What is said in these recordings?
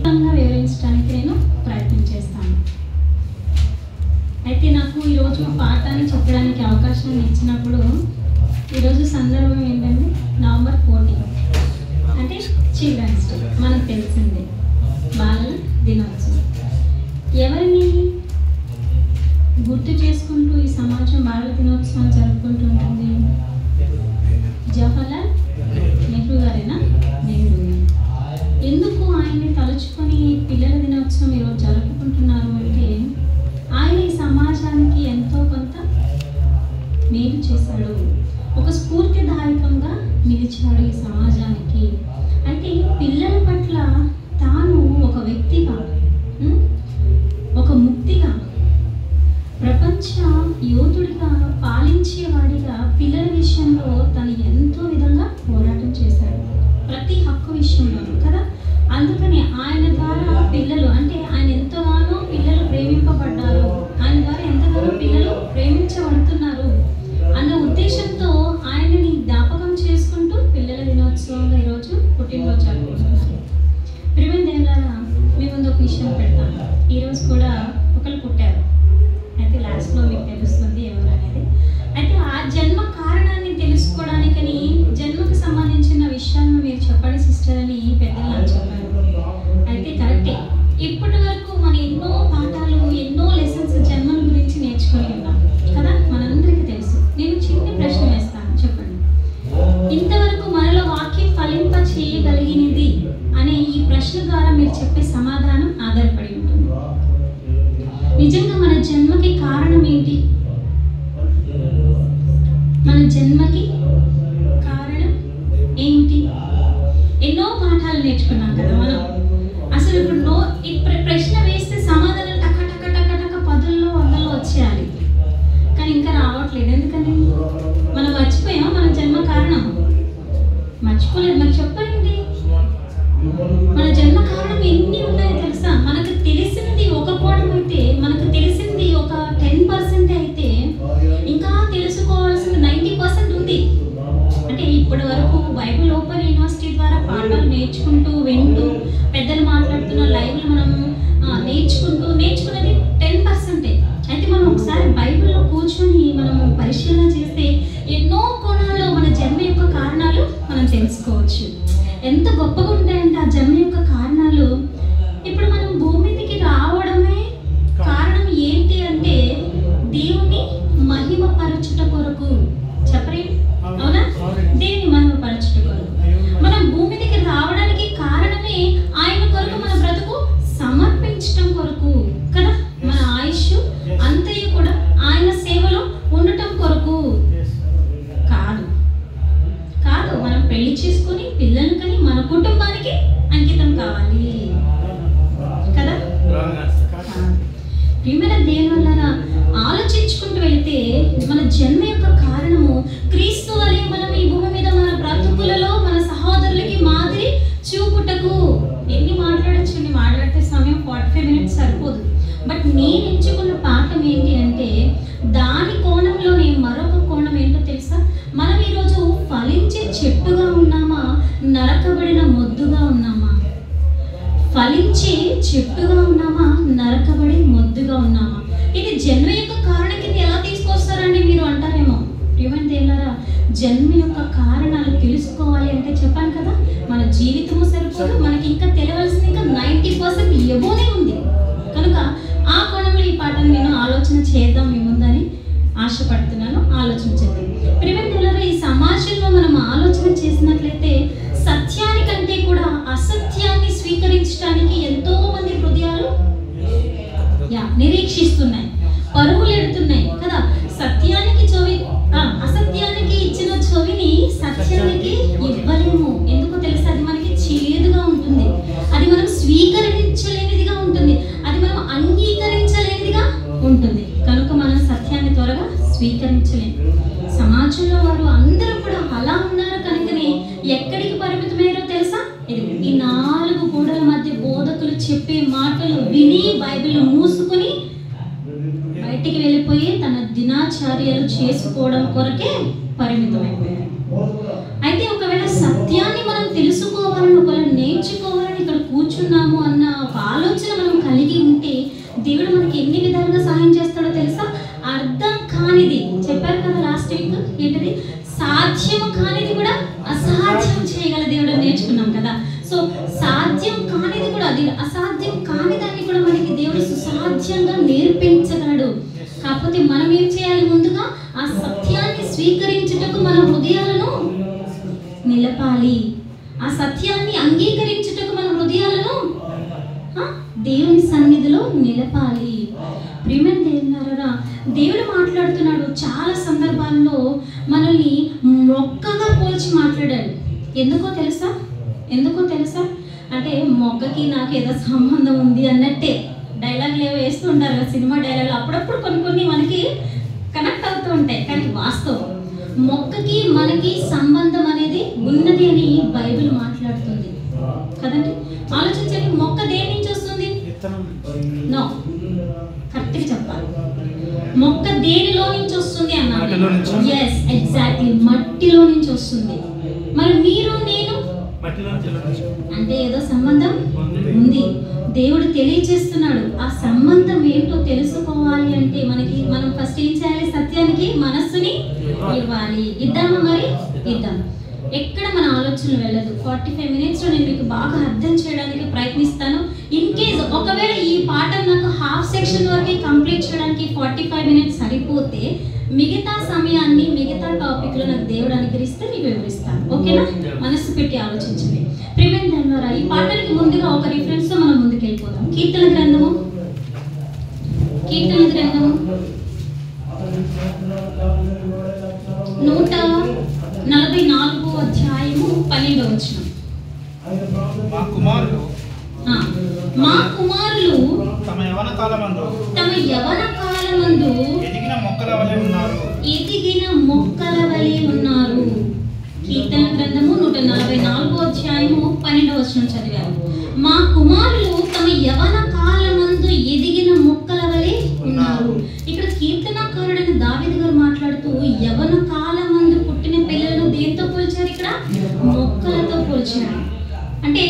వివరించడానికి నేను ప్రయత్నం చేస్తాను. అయితే నాకు ఈరోజు పాఠాన్ని చెప్పడానికి అవకాశాన్ని ఇచ్చినప్పుడు ఈరోజు సందర్భం ఏంటంటే నవంబర్ 14 అంటే చిల్డ్రన్స్ డే, మనకు తెలిసిందే బాలల దినోత్సవం. ఎవరిని గుర్తు చేసుకుంటూ ఈ సమాజం బాలల దినోత్సవం జరుపుకుంటూ ఉంటుంది? జవహర్లాల్ నెహ్రూ గారేనా? నెహ్రూ గారు. ఎందుకు ఆయన్ని తలుచుకొని పిల్లల దినోత్సవం ఈరోజు జరుపుకుంటున్నారు అంటే ఆయన ఈ సమాజానికి ఎంతో కొంత మేలు చేశాడు, ఒక స్ఫూర్తిదాయకంగా నిలిచాడు ఈ సమాజానికి. అయితే పిల్లల పట్ల తాను ఒక వ్యక్తిగా, ఒక ముక్తిగా, ప్రపంచ యోధుడిగా, పాలించేవాడిగా పిల్లల విషయంలో తను ఎంతో విధంగా పోరాటం చేశాడు, ప్రతి హక్కు విషయంలోనూ కదా. అందుకని ఆయన ద్వారా పిల్లలు అంటే ఆయన ఎంతగానో పిల్లలు ప్రేమింపబడ్డారు, ఆయన ద్వారా ఎంతగానో పిల్లలు ప్రేమించబడుతున్నారు అన్న ఉద్దేశంతో ఆయనని జ్ఞాపకం చేసుకుంటూ పిల్లల దినోత్సవంగా ఈరోజు పుట్టినరోజు జరుపుకుంటున్నారు. ప్రియమైన దేవులారా, మీ ముందు ఒక విషయం పెడతాను. ఈరోజు కూడా ఒకరు పుట్టారు, అయితే లాస్ట్లో మీకు తెలుస్తుంది ఎవరు అనేది. అయితే ఆ జన్మ కారణాన్ని తెలుసుకోవడానికని జన్మకు సంబంధించిన విషయాలను మీరు చెప్పండి సిస్టర్ అని పెద్దలు నాకు చెప్పారు. అయితే కరెక్టే, ఇప్పటి వరకు మనం ఎన్నో పాఠాలు, ఎన్నో లెసన్స్ జన్మల గురించి నేర్చుకొని ఉన్నాం కదా, మనందరికీ తెలుసు. నేను చిన్న ప్రశ్న వేస్తాను, చెప్పండి. ఇంతవరకు మనలో వాక్యం ఫలింప చేయగలిగినది అనే ఈ ప్రశ్న ద్వారా మీరు చెప్పే సమాధానం ఆధారపడి ఉంటుంది. నిజంగా మన జన్మకి కారణం ఏంటి? మన జన్మకి కారణం ఏంటి? ఎన్నో పాఠాలు నేర్చుకున్నాం కదా మనం. అసలు ఇప్పుడు ప్రశ్న వేస్తే సమాధానం టక్క టక్క టక్క టక్క 10లో 100లో వచ్చేయాలి, కానీ ఇంకా రావట్లేదు. ఎందుకని? మనం మర్చిపోయాం మన జన్మ కారణం. మర్చిపోలేదు. మరి చెప్పండి, మన జన్మ కారణం ఎన్ని ఉన్నాయో తెలుసా? మనకు తెలిసినది ఒక కోణం అయితే, మనకు తెలిసింది ఒక 10% అయితే, ఇంకా తెలుసుకోవాల్సింది 90% ఉంది. అంటే ఇప్పటి వరకు బైబిల్ ఓపెన్ యూనివర్సిటీ ద్వారా పాఠాలు నేర్చుకుంటూ, వింటూ, పెద్దలు మాట్లాడుతున్న లైవ్లు మనం నేర్చుకున్నది 10%. అయితే మనం ఒకసారి బైబిల్లో కూర్చొని మనం పరిశీలన చేస్తే ఎన్నో కోణాల్లో మన జన్మ యొక్క కారణాలు మనం తెలుసుకోవచ్చు. ఎంత గొప్పగా ఉంటాయంటే ఆ జన్మ యొక్క కారణాలు. ఇప్పుడు మనం భూమి మీదకి రావడమే కారణం ఏంటి అంటే దేవుని మహిమపరచుట కొరకు. చెప్పరే, అవునా? దేవుని మహిమపరచుట కొరకు మనం భూమి మీదకి రావడానికి కారణమే ఆయన కొరకు మన బ్రతుకు సమర్పించటం కొరకు కదా. మన ఆయుష్ అంతయు కూడా ఆయన సేవలో ఉండటం కొరకు కాదు. మనం పెళ్లి చేసుకొని పిల్లలు కని మన కుటుంబానికి అంకితం కావాలి కదా. ప్రియమైన దేవుళ్ళారా, ఆలోచించుకుంటూ వెళితే మన జన్మ యొక్క కారణము క్రీస్తు వలె మనం ఈ భూమి మీద మన బ్రతుకులలో మన సహోదరులకి మాదిరి చూపుటకు. ఎన్ని మాట్లాడొచ్చండి, మాట్లాడితే సమయం 45 మినిట్స్ సరిపోదు. బట్ నేను ఎంచుకున్న పాఠం ఏంటి అంటే దాని కోణంలోనే మరొక కోణం ఏంటో తెలుసా? మనం ఈరోజు ఫలించే చెట్టుగా ఉన్నామా, నరకబడిన మొద్దుగా ఉన్నామా? ఫలించే చెట్టుగా ఉన్నామా, నరకబడి మొద్దుగా ఉన్నామా? ఇది జన్మ యొక్క కారణం కింద ఎలా తీసుకొస్తారండి మీరు అంటారేమో. ప్రియమైన దేవులారా, జన్మ యొక్క కారణాలు తెలుసుకోవాలి అంటే చెప్పాను కదా, మన జీవితము సరిపోదు, మనకి ఇంకా తెలియవలసింది ఇంకా 90% ఎబోనే ఉంది. కనుక ఆ కోణంలో ఈ పాఠాన్ని నేను ఆలోచన చేద్దాం మీ ముందని ఆశపడుతున్నాను. ఆలోచన చేద్దాం. ప్రియమైన దేవులారా, ఈ సమాజంలో మనం ఆలోచన చేసినట్లయితే సత్యానికంటే కూడా అసత్యాన్ని స్వీకరించడానికి ఎంతో మంది హృదయాలు నిరీక్షిస్తున్నాయి, పరుగులు ఎడుతున్నాయి కదా. సత్యానికి చెవి, అసత్యానికి ఇచ్చిన చెవిని సత్యానికి ఇవ్వలేము. ఎందుకో తెలుసా? అది మనకి చేదుగా ఉంటుంది, అది మనం స్వీకరించలేనిదిగా ఉంటుంది, అది మనం అంగీకరించలేనిదిగా ఉంటుంది. కనుక మనం సత్యాన్ని త్వరగా స్వీకరించలేము. సమాజంలో వారు అందరూ కూడా అలా ఉన్నారు. కనుకనే ఎక్కడికి పరిమితమయ్యారో తెలుసా? ఈ 4 గోడల మధ్య బోధకులు చెప్పే మాటలు విని బైబిల్ మూసుకుని బయటికి వెళ్ళిపోయి తన దినాచార్యాలు చేసుకోవడం కొరకే పరిమితమైపోయారు. అయితే ఒకవేళ సత్యాన్ని మనం తెలుసుకోవాలని, ఒకవేళ నేర్చుకోవాలని ఇక్కడ కూర్చున్నాము అన్న ఒక ఆలోచన మనం కలిగి ఉంటే దేవుడు మనకి ఎన్ని విధాలుగా సహాయం చేస్తాడో తెలుసా? అర్థం కానిది చెప్పారు కదా లాస్ట్ వీక్, ఏంటిది? సాధ్యము కానిది కూడా అసాధ్యం చేయగల దేవుడు నేర్చుకున్నాం కదా. సో సాధ్యం కానిది కూడా, అది అసాధ్యం కాని దాన్ని కూడా మనకి దేవుడు సుసాధ్యంగా నేర్పించగలడు. కాకపోతే మనం ఏం చేయాలి? ముందుగా ఆ సత్యాన్ని స్వీకరించుటకు మన హృదయాలను నిలపాలి. ఆ సత్యాన్ని అంగీకరించుటకు మన హృదయాలను దేవుని సన్నిధిలో నిలపాలి. ప్రియమైన దేవులారా, దేవుడు మాట్లాడుతున్నాడు. చాలా సందర్భాల్లో మనల్ని మొక్కగా పోల్చి మాట్లాడాడు. ఎందుకో తెలుసా? అంటే మొక్కకి నాకు ఏదో సంబంధం ఉంది అన్నట్టే డైలాగులు ఏవో వేస్తూ ఉంటారు కదా, సినిమా డైలాగులు. అప్పుడప్పుడు కొన్ని మనకి కనెక్ట్ అవుతూ ఉంటాయి. కానీ వాస్తవం మొక్కకి మనకి సంబంధం అనేది ఉన్నది అని బైబిల్ మాట్లాడుతుంది కదండి. ఆలోచించండి, మొక్క దేని నుంచి వస్తుంది? నో, కరెక్ట్గా చెప్పాలి. మొక్క దేనిలో నుంచి వస్తుంది అన్నాను. ఎస్, ఎగ్జాక్ట్లీ, మట్టిలో నుంచి వస్తుంది. మరి మీరు నేను అంటే ఏదో సంబంధం ఉంది. దేవుడు తెలియచేస్తున్నాడు. ఆ సంబంధం ఏంటో తెలుసుకోవాలి అంటే మనం ఫస్ట్ ఏం చేయాలి? సత్యానికి మనస్సుని ఇవ్వాలి. ఇద్దామా? మరి ఇద్దాం. ఎక్కడ మన ఆలోచనలు వెళ్ళదు. 45 minutesలో నేను మీకు బాగా అర్థం చేయడానికి ప్రయత్నిస్తాను. ఇన్ కేస్ ఒకవేళ ఈ పాఠం నాకు హాఫ్ సెక్షన్ వరకు కంప్లీట్ చేయడానికి 45 minutes సరిపోతే మిగతా సమయాన్ని మిగతా టాపిక్లో నాకు దేవుడు అనుగ్రహిస్తే మీకు వివరిస్తాను. ఓకేనా? మనస్సు పెట్టి ఆలోచించండి. ప్రియమైన దేవులారా, ఈ పాఠానికి ముందుగా ఒక రిఫరెన్స్తో మనం ముందుకు వెళ్ళిపోదాం. కీర్తన గ్రంథము 144వ అధ్యాయము 12వ వచనం. మా కుమారులు తమ యవన కాలమందు ఎదిగిన మొక్కల వలె ఉన్నారు. కీర్తన గ్రంథము 144వ అధ్యాయము 12వ వచనం చదివారు. మా కుమారులు తమ యవన కాలమందు ఎదిగిన మొక్కల వలె ఉన్నారు. ఇక్కడ కీర్తనకారుడైన దావీదు గారు మాట్లాడుతూ యవన కాలమందు పుట్టిన పిల్లలను దేంతో పోల్చారు? ఇక్కడ మొక్కలతో పోల్చారు. అంటే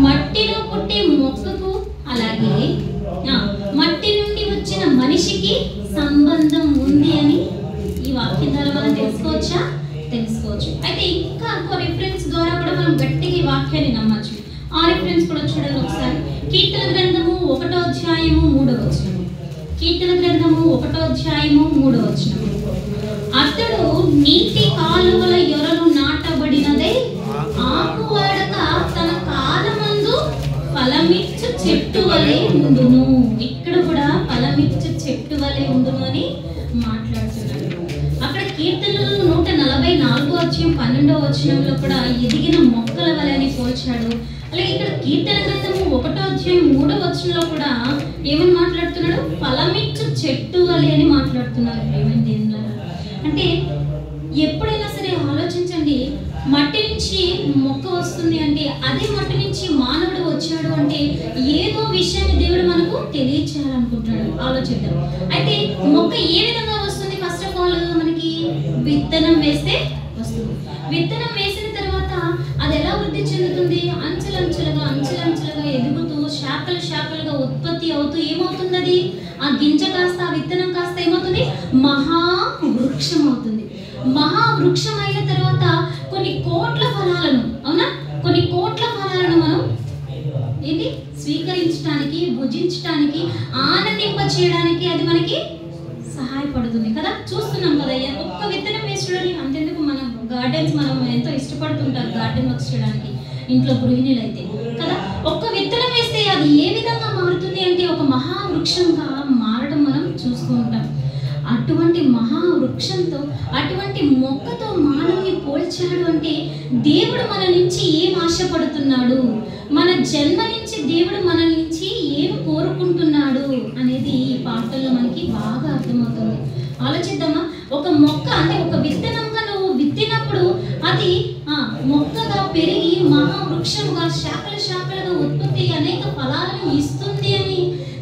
మట్టిలో పుట్టే మొక్కకు, అలాగే మట్టి నుండి వచ్చిన మనిషికి సంబంధం ఉంది అని ఈ వాక్యం ద్వారా మనం తెలుసుకోవచ్చు. అయితే ఇంకా ఇంకో రిఫరెన్స్ ద్వారా కూడా మనం గట్టిగా ఈ వాక్యాన్ని నమ్మచ్చు. ఆ రిఫరెన్స్ కూడా చూడండి ఒకసారి. కీర్తన గ్రంథము 1వ అధ్యాయము 3వ వచనం. కీర్తన గ్రంథము 1వ అధ్యాయము 3వ వచనం. అతడు నీటి కాలువల యొరలు నాటబడినదై ఆకువాడక తన కాలమందు ఫలమిచ్చు చెట్టు వలె ఉండును. ఇక్కడ కూడా ఫలమిచ్చు చెట్టు వలె ఉండును అని మాట్లాడుతున్నాడు. అక్కడ కీర్తనలు 144వ అధ్యాయం 12వ వచనంలో కూడా ఎదిగిన మొక్కల వలె అని పోల్చాడు. అలాగే ఇక్కడ కీర్తన గ్రంథము 1వ అధ్యాయం 3వ వచనంలో కూడా ఏమని మాట్లాడుతున్నాడు? ఫలమిచ్చు చెట్టు వలె అని మాట్లాడుతున్నారు. అంటే ఎప్పుడైనా సరే ఆలోచించండి, మట్టి నుంచి మొక్క వస్తుంది అంటే అదే మట్టి నుంచి మానవుడు వచ్చాడు అంటే ఏదో విషయాన్ని దేవుడు మనకు తెలియచేయాలనుకుంటున్నాడు. ఆలోచిద్దాం. అయితే మొక్క ఏ విధంగా వస్తుంది? ఫస్ట్ ఆఫ్ ఆల్ మనకి విత్తనం వేస్తే వస్తుంది. విత్తనం వేసిన తర్వాత అది ఎలా వృద్ధి చెందుతుంది? అంచెలంచెలుగా ఎదుగుతూ శాఖలుగా ఉత్పత్తి అవుతూ ఏమవుతుంది? అది ఆ గింజ కాస్త, ఆ విత్తనం కాస్త ఏమవుతుంది? మహావృక్షం అవుతుంది. మహావృక్షం అయిన తర్వాత కొన్ని కోట్ల ఫలాలను మనం స్వీకరించడానికి, భుజించడానికి, ఆనందింప చేయడానికి అది మనకి సహాయపడుతుంది కదా. చూస్తున్నాం కదా, ఒక్క విత్తనం వేసి చూడండి. అంతెందుకు మన గార్డెన్స్ మనం ఎంతో ఇష్టపడుతుంటారు గార్డెన్ వర్క్ చేయడానికి ఇంట్లో గృహిణులు అయితే కదా. ఒక్క విత్తనం వేస్తే అది ఏ విధంగా మారుతుంది అంటే ఒక మహావృక్షంగా మారడం మనం చూస్తూ ఉంటాం. అటువంటి మహావృక్షంతో, అటువంటి మొక్కతో మానవుని పోల్చాడు అంటే దేవుడు మన నుంచి ఏం ఆశపడుతున్నాడు, మన జన్మ నుంచి దేవుడు మన నుంచి ఏం కోరుకుంటున్నాడు అనేది ఈ పాటల్లో మనకి బాగా అర్థమవుతుంది. ఆలోచిద్దామా? ఒక మొక్క అంటే ఒక విత్తనంగా నువ్వు విత్తినప్పుడు అది మొక్కగా పెరిగి మహావృక్షంగా శాఖలుగా ఉత్పత్తి అనేక ఫలాలను ఇస్తుంది అని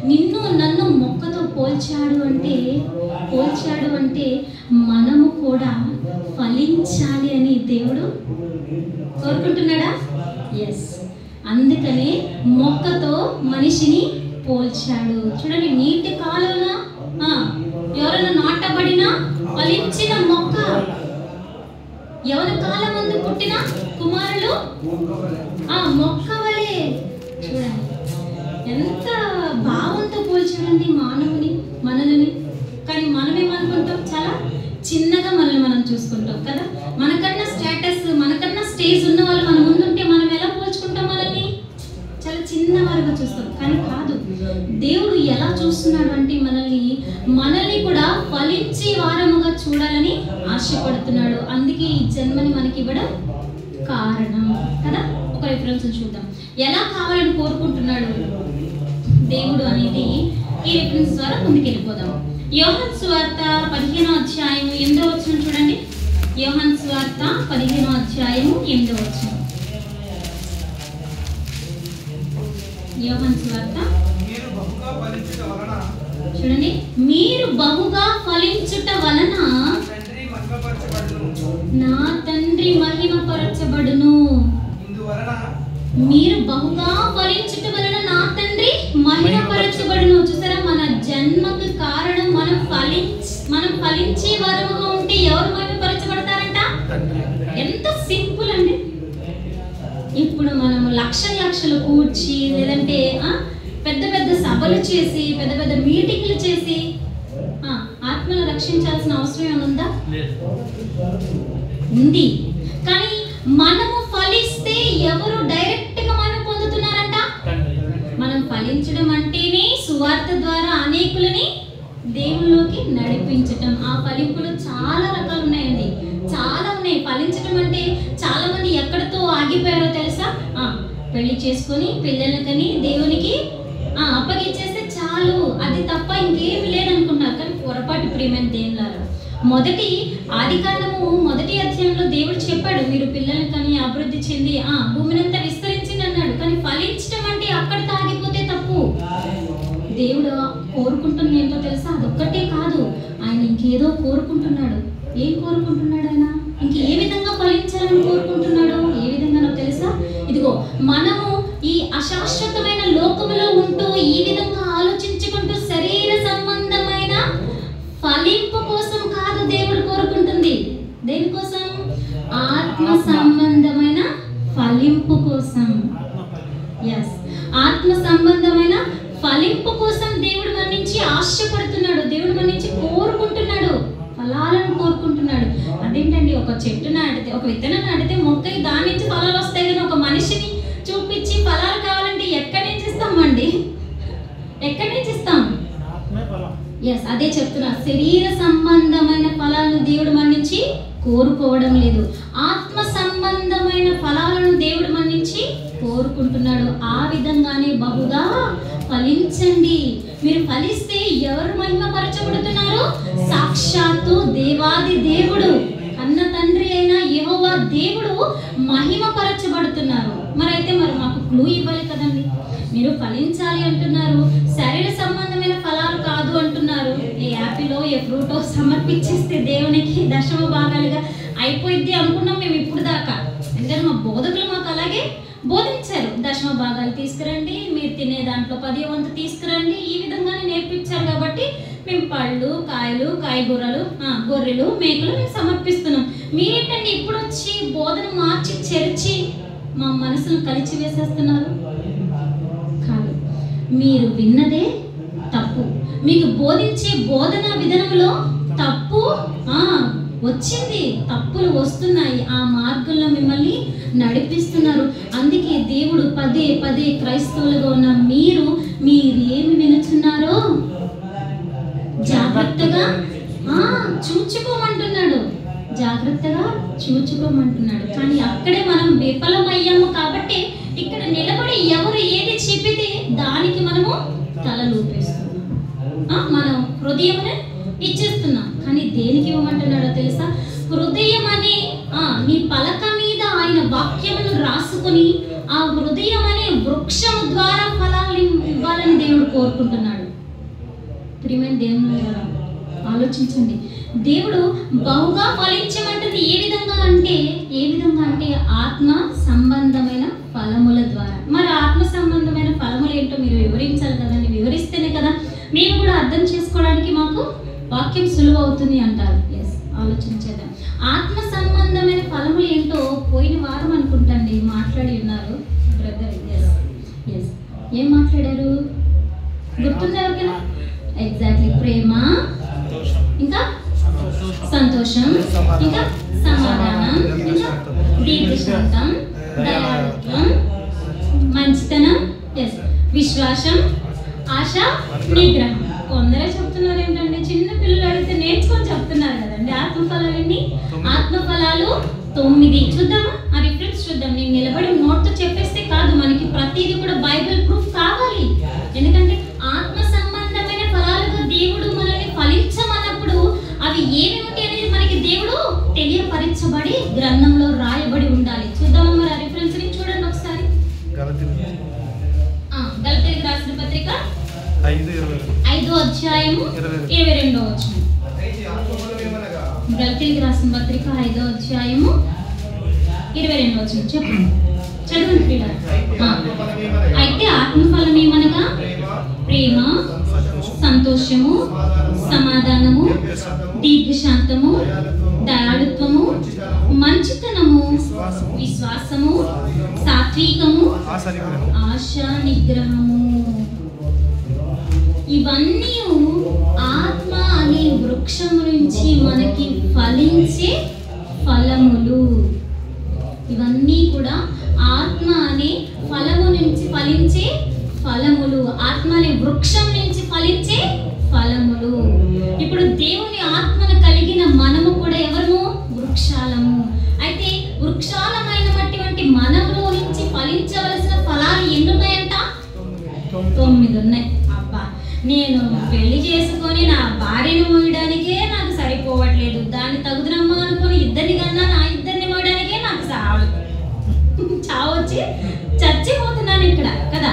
నిన్ను నన్ను మొక్కతో పోల్చాడు అంటే మనము కూడా ఫలించాలి అని దేవుడు కోరుకుంటున్నాడా? ఎస్. అందుకనే మొక్కతో మనిషిని పోల్చాడు. చూడండి, నీటి కాలువన ఎవరైనా నాటబడిన ఫలించిన మొక్క, ఎవరి కాలం ముందు పుట్టిన కుమారులు మొక్క వలె. చూడండి ఎంత భావంతో పోల్చాడండి మానవుని, మనల్ని. కానీ మనమేమనుకుంటాం, చాలా చిన్నగా మనల్ని మనం చూసుకుంటాం కదా. మనకన్నా స్టేటస్, మనకన్నా స్టేజ్ ఉన్న వాళ్ళు మన ముందుంటే మనం ఎలా పోల్చుకుంటాం? మనల్ని చాలా చిన్నవారుగా చూస్తాం. కానీ కాదు, దేవుడు ఎలా చూస్తున్నాడు అంటే మనల్ని కూడా ఫలించే వారముగా చూడాలని ఆశపడుతున్నాడు. అందుకే ఈ జన్మని మనకి ఇవ్వడం కారణం కదా. ఒక రిఫరెన్స్ చూద్దాం, ఎలా కావాలని కోరుకుంటున్నాడు దేవుడు అనేది ఈ రిఫరెన్స్ ద్వారా ముందుకు వెళ్ళిపోదాం. యోహాను సువార్త 15వ అధ్యాయము 8వ వచనం చూడండి. యోహాను సువార్త 15వ అధ్యాయము 8వ వచనం. యోహాను సువార్త చూడండి, మీరు బహుగా ఫలించుట వలన నా తండ్రి మహిమపరచబడును. మీరు బహుగా ఫలించుట వలన నా తండ్రి మహిమపరచబడును. చూసారా, మన జన్మకు కారణం మనం ఫలించే వరముగా ఉంటే ఎవరు మహిమపరచబడతారంట? ఎంత సింపుల్ అండి. ఇప్పుడు మనం లక్షలు కూర్చి, లేదంటే పెద్ద పెద్ద సభలు చేసి, పెద్ద పెద్ద మీటింగ్లు చేసి ఆత్మను రక్షించాల్సిన అవసరం ఏమైనా ఉందా? ఉంది. కానీ మనము ఫలిస్తే ఎవరు డైరెక్ట్ గా మనం పొందుతున్నారంట? మనం ఫలించడం అంటేనే సువార్త ద్వారా అనేకులని దేవుళ్ళలోకి నడిపించటం. ఆ ఫలింపులు చాలా రకాలు ఉన్నాయండి, చాలా ఉన్నాయి. ఫలించడం అంటే చాలా మంది ఎక్కడితో ఆగిపోయారో తెలుసా? పెళ్లి చేసుకొని పిల్లలకని దేవునికి అప్పగించేస్తే చాలు, అది తప్ప ఇంకేమి లేదనుకున్నారు. కానీ పొరపాటు ప్రియమైన దేవులారా. మొదటి ఆదికాండము 1వ అధ్యాయంలో దేవుడు చెప్పాడు, మీరు పిల్లలకని అభివృద్ధి చెంది భూమినంతా విస్తరించింది అన్నాడు. కానీ ఫలించడం అంటే అక్కడితో ఆగిపోతే తప్పు. దేవుడు కోరుకుంటుంది ఏంటో తెలుసా? అదొక్కటే కాదు, ఆయన ఇంకేదో కోరుకుంటున్నాడు. ఏం కోరుకుంటున్నాడు ఆయన? ఇంక ఏ విధంగా ఫలించాలని కోరుకుంటున్నాడు? ఏ విధంగానో తెలుసా? ఇదిగో, మనము ఈ అశాశ్వతమైన లోకములో ఉంటూ ఈ విధంగా ఆలోచించుకుంటూ శరీర సంబంధమైన ఫలింపు కోసం కాదు దేవుడు కోరుకుంటుంది. దేనికోసం? ఆత్మ సంబంధమైన ఫలింపు కోసం. ఎస్, ఆత్మ సంబంధమైన ఫలింపు కోసం దేవుడు మన నుంచి ఆశపడుతున్నాడు. దేవుడు మన నుంచి కోరుకుంటున్నాడు, ఫలాలను కోరుకుంటున్నాడు. అదేంటండి, ఒక చెట్టు నాటితే, ఒక విత్తనం నాటితే మొక్కకి దాని నుంచి ఫలాలు వస్తాయి. కానీ ఒక మనిషిని చూపించి ఫలాలు కావాలంటే ఎక్కడి నుంచి ఇస్తామండి? ఎక్కడి నుంచి ఇస్తాం? ఎస్, అదే చెప్తున్నా. శరీర సంబంధమైన ఫలాలను దేవుడు మన నుంచి కోరుకోవడం లేదు. ఆత్మ సంబంధమైన ఫలాలను దేవుడు మన నుంచి కోరుకుంటున్నాడు. ఆ విధంగానే బహుగా ఫలించండి. మీరు ఫలిస్తే ఎవరు మహిమపరచబడుతున్నారు? సాక్షాత్తు దేవాది దేవుడు, కన్న తండ్రి అయిన యెహోవా దేవుడు మహిమపరచబడుతున్నారు. మరి మాకు క్లూ ఇవ్వాలి కదండి. మీరు ఫలించాలి అంటున్నారు, శరీర సంబంధమైన ఫలాలు కాదు అంటున్నారు. ఏ యాపిలో ఏ ఫ్రూటో సమర్పించేస్తే దేవునికి దశమ భాగాలుగా అయిపోయింది అనుకున్నాం మేము ఇప్పుడు దాకా. ఎందుకంటే మా బోధకులు మాకు అలాగే బోధించారు. దశమ భాగాలు తీసుకురండి, మీరు తినే దాంట్లో 10వ వంతు తీసుకురండి, ఈ విధంగానే నేర్పించారు. కాబట్టి మేము పళ్ళు, కాయలు, కాయగూరలు, గొర్రెలు, మేకలు మేము సమర్పిస్తున్నాం. మీరేంటండి ఇప్పుడు వచ్చి బోధన మార్చి చెరిచి మా మనసును కలిచి వేసేస్తున్నారు? కాదు, మీరు విన్నదే తప్పు. మీకు బోధించే బోధన విధానంలో తప్పు వచ్చింది, తప్పులు వస్తున్నాయి. ఆ మార్గంలో మిమ్మల్ని నడిపిస్తున్నారు. అందుకే దేవుడు పదే పదే క్రైస్తవులుగా ఉన్న మీరేమి వినుచున్నారో జాగ్రత్తగా చూచుకోమంటున్నాడు. జాగ్రత్తగా చూచుకోమంటున్నాడు. కానీ అక్కడే మనం విఫలమయ్యాము. కాబట్టి ఇక్కడ నిలబడి ఎవరు ఏది చెప్పితే దానికి మనము తలలూపేస్తున్నాం, మనం హృదయమునే ఇచ్చేస్తున్నాం. కానీ దేనికి ఇవ్వమంటున్నాడో తెలుసా? హృదయం అనే నీ పలక మీద ఆయన వాక్యమును రాసుకొని ఆ హృదయం అనే వృక్షము ద్వారా ఫలాలు ఇవ్వాలని దేవుడు కోరుకుంటున్నాడు. ప్రియమైన దేవుని ఆలోచించండి. దేవుడు బహుగా ఫలించమంటుంది ఏ విధంగా అంటే ఆత్మ సంబంధమైన ఫలముల ద్వారా. మరి ఆత్మ సంబంధమైన ఫలములు ఏంటో మీరు వివరించాలి కదండి. వివరిస్తేనే కదా మేము కూడా అర్థం చేసుకోవడానికి మాకు వాక్యం సులువు అవుతుంది అంటారు. ఎస్, ఆలోచించేద్దాం. ఆత్మ సంబంధమైన ఫలములు ఏంటో పోయిన వారం అనుకుంటండి మాట్లాడి ఉన్నారు బ్రదర్. ఎస్ ఎస్, ఏం మాట్లాడారు గుర్తుంది ఎవరికైనా? ఎగ్జాక్ట్లీ, ప్రేమ, ఇంకా సంతోషం, ఇంకా సమాధానం, ఇంకా దీర్ఘశాంతం, దయాళుత్వం, మంచితనం, ఎస్, విశ్వాసం, ఆశ, నిగ్రహం. కొందరే చెప్తున్నారు ఏంటంటే, చిన్న పిల్లలు అడిగితే నేర్చుకొని చెప్తున్నారు కదండి. ఆత్మఫలాలు ఆత్మఫలాలు 9. చూద్దామా ఆ రిఫరెన్స్ చూద్దాం. నేను నిలబడి నోట్తో చెప్పేస్తే కాదు, మనకి ప్రతిదీ కూడా బైబిల్ ప్రూఫ్ కావాలి. ఎందుకంటే ఆత్మ సంబంధమైన ఫలాలుగా దేవుడు మనల్ని ఫలించమన్నప్పుడు అవి ఏమిటి అనేది మనకి దేవుడు తెలియపరచబడి గ్రంథంలో రాయబడి ఉండాలి. చూద్దామా మరి ఆ రిఫరెన్స్ ని చూడండి ఒకసారి. గలతీయులకు రాసిన పత్రిక 5వ అధ్యాయము 22వ వచనం. గలతీయులకు రాసిన పత్రిక 5వ అధ్యాయము 22వ వచనం. చెప్పండి, చదవండి పిల్లలు. అయితే ఆత్మఫలం ఏమనగా ప్రేమ, సంతోషము, సమాధానము, దీర్ఘశాంతము, దయాళుత్వము, మంచితనము, విశ్వాసము, సాత్వికము, ఆశా నిగ్రహము. ఇవన్నీ ఆత్మ అనే వృక్షం నుంచి మనకి ఫలించే ఫలములు. ఇవన్నీ కూడా ఆత్మ అనే ఫలము నుంచి ఫలించే ఫలములు, ఆత్మ అనే వృక్షం నుంచి ఫలించే ఫలములు. ఇప్పుడు దేవుని ఆత్మను కలిగిన మనము కూడా ఎవరము? వృక్షాలము. అయితే వృక్షాలమైనటువంటి మనములో నుంచి ఫలించవలసిన ఫలాలు ఎన్ని ఉన్నాయంట? 9 ఉన్నాయి. అబ్బా, నేను పెళ్లి చేసుకొని నా భార్యను మోయడానికే నాకు సరిపోవట్లేదు, దాన్ని తగుదనమ్మా అనుకుని ఇద్దరిని కన్నా నా ఇద్దరిని మోయడానికే నాకు చావొచ్చి చచ్చిపోతున్నాను ఇక్కడ కదా.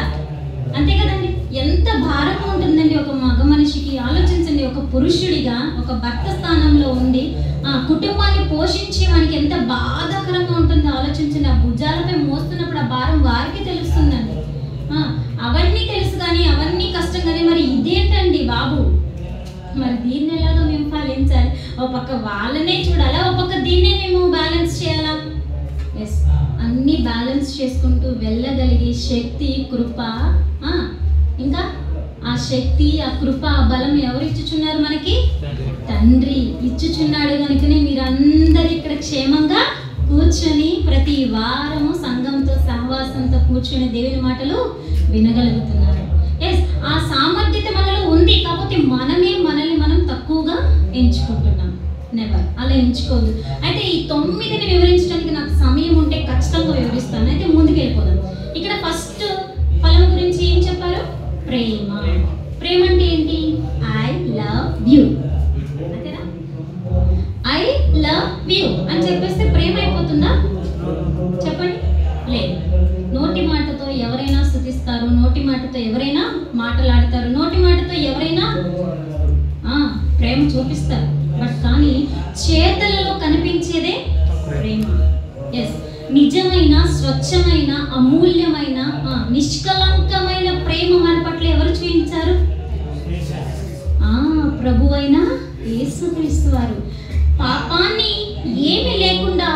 అంతే కదండి. ఎంత భారం ఉంటుందండి ఒక మగ మనిషికి. ఆలోచించండి, ఒక పురుషుడిగా ఒక భర్త స్థానంలో ఉండి ఆ కుటుంబాన్ని పోషించి మనకి ఎంత బాధాకరంగా ఉంటుందో ఆలోచించండి. ఆ భుజాలపై మోస్తున్నప్పుడు ఆ భారం వారికి తెలుస్తుందండి. అవన్నీ తెలుసు కానీ అవన్నీ కష్టం కానీ మరి ఇదేంటండి బాబు, మరి దీన్ని ఎలాగో మేము ఫలించాలి? ఒక పక్క వాళ్ళనే చూడాలా, ఒక పక్క దీన్నే మేము బ్యాలెన్స్ చేయాలా? ఎస్, అన్నీ బ్యాలెన్స్ చేసుకుంటూ వెళ్ళగలిగే శక్తి, కృప, ఇంకా ఆ శక్తి, ఆ కృప, ఆ బలం ఎవరు ఇచ్చుచున్నారు? మనకి తండ్రి ఇచ్చుచున్నాడు. కనుకనే మీరందరూ ఇక్కడ క్షేమంగా కూర్చొని ప్రతి వారము సంఘంతో సహవాసంతో కూర్చొని దేవుని మాటలు వినగలుగుతున్నారు. ఎస్, ఆ సామర్థ్యత మనలో ఉంది. కాకపోతే మనల్ని మనం తక్కువగా ఎంచుకుంటున్నాం. నెవర్ అలా ఎంచుకోదు. అయితే ఈ 9ని వివరించడానికి నాకు సమయం ఉంటే ఖచ్చితంగా వివరిస్తాను. అయితే ముందుకు వెళ్ళిపోదాం. ఇక్కడ ఫస్ట్ ఫలం గురించి ఏం చెప్పారు? ప్రేమ. ప్రేమ అంటే ఏంటి? ఐ లవ్ యూ, అంతేనా? ఐ లవ్ యూ అని చెప్పేస్తే ప్రేమ అయిపోతుందా? చెప్పండి. లేదు. నోటి మాటతో ఎవరైనా స్తుతిస్తారు, నోటి మాటతో ఎవరైనా మాటలాడతారు, నోటి మాటతో ఎవరైనా ప్రేమ చూపిస్తారు. బట్ కానీ చేతలలో కనిపించేదే ప్రేమ. ఎస్, నిజమైన, స్వచ్ఛమైన, అమూల్యమైన, నిష్కలంకమైన ప్రేమ మన పట్ల ఎవరు చూపించారు? ప్రభువైన యేసుక్రీస్తు వారు. పాపాన్ని ఏమీ లేకుండా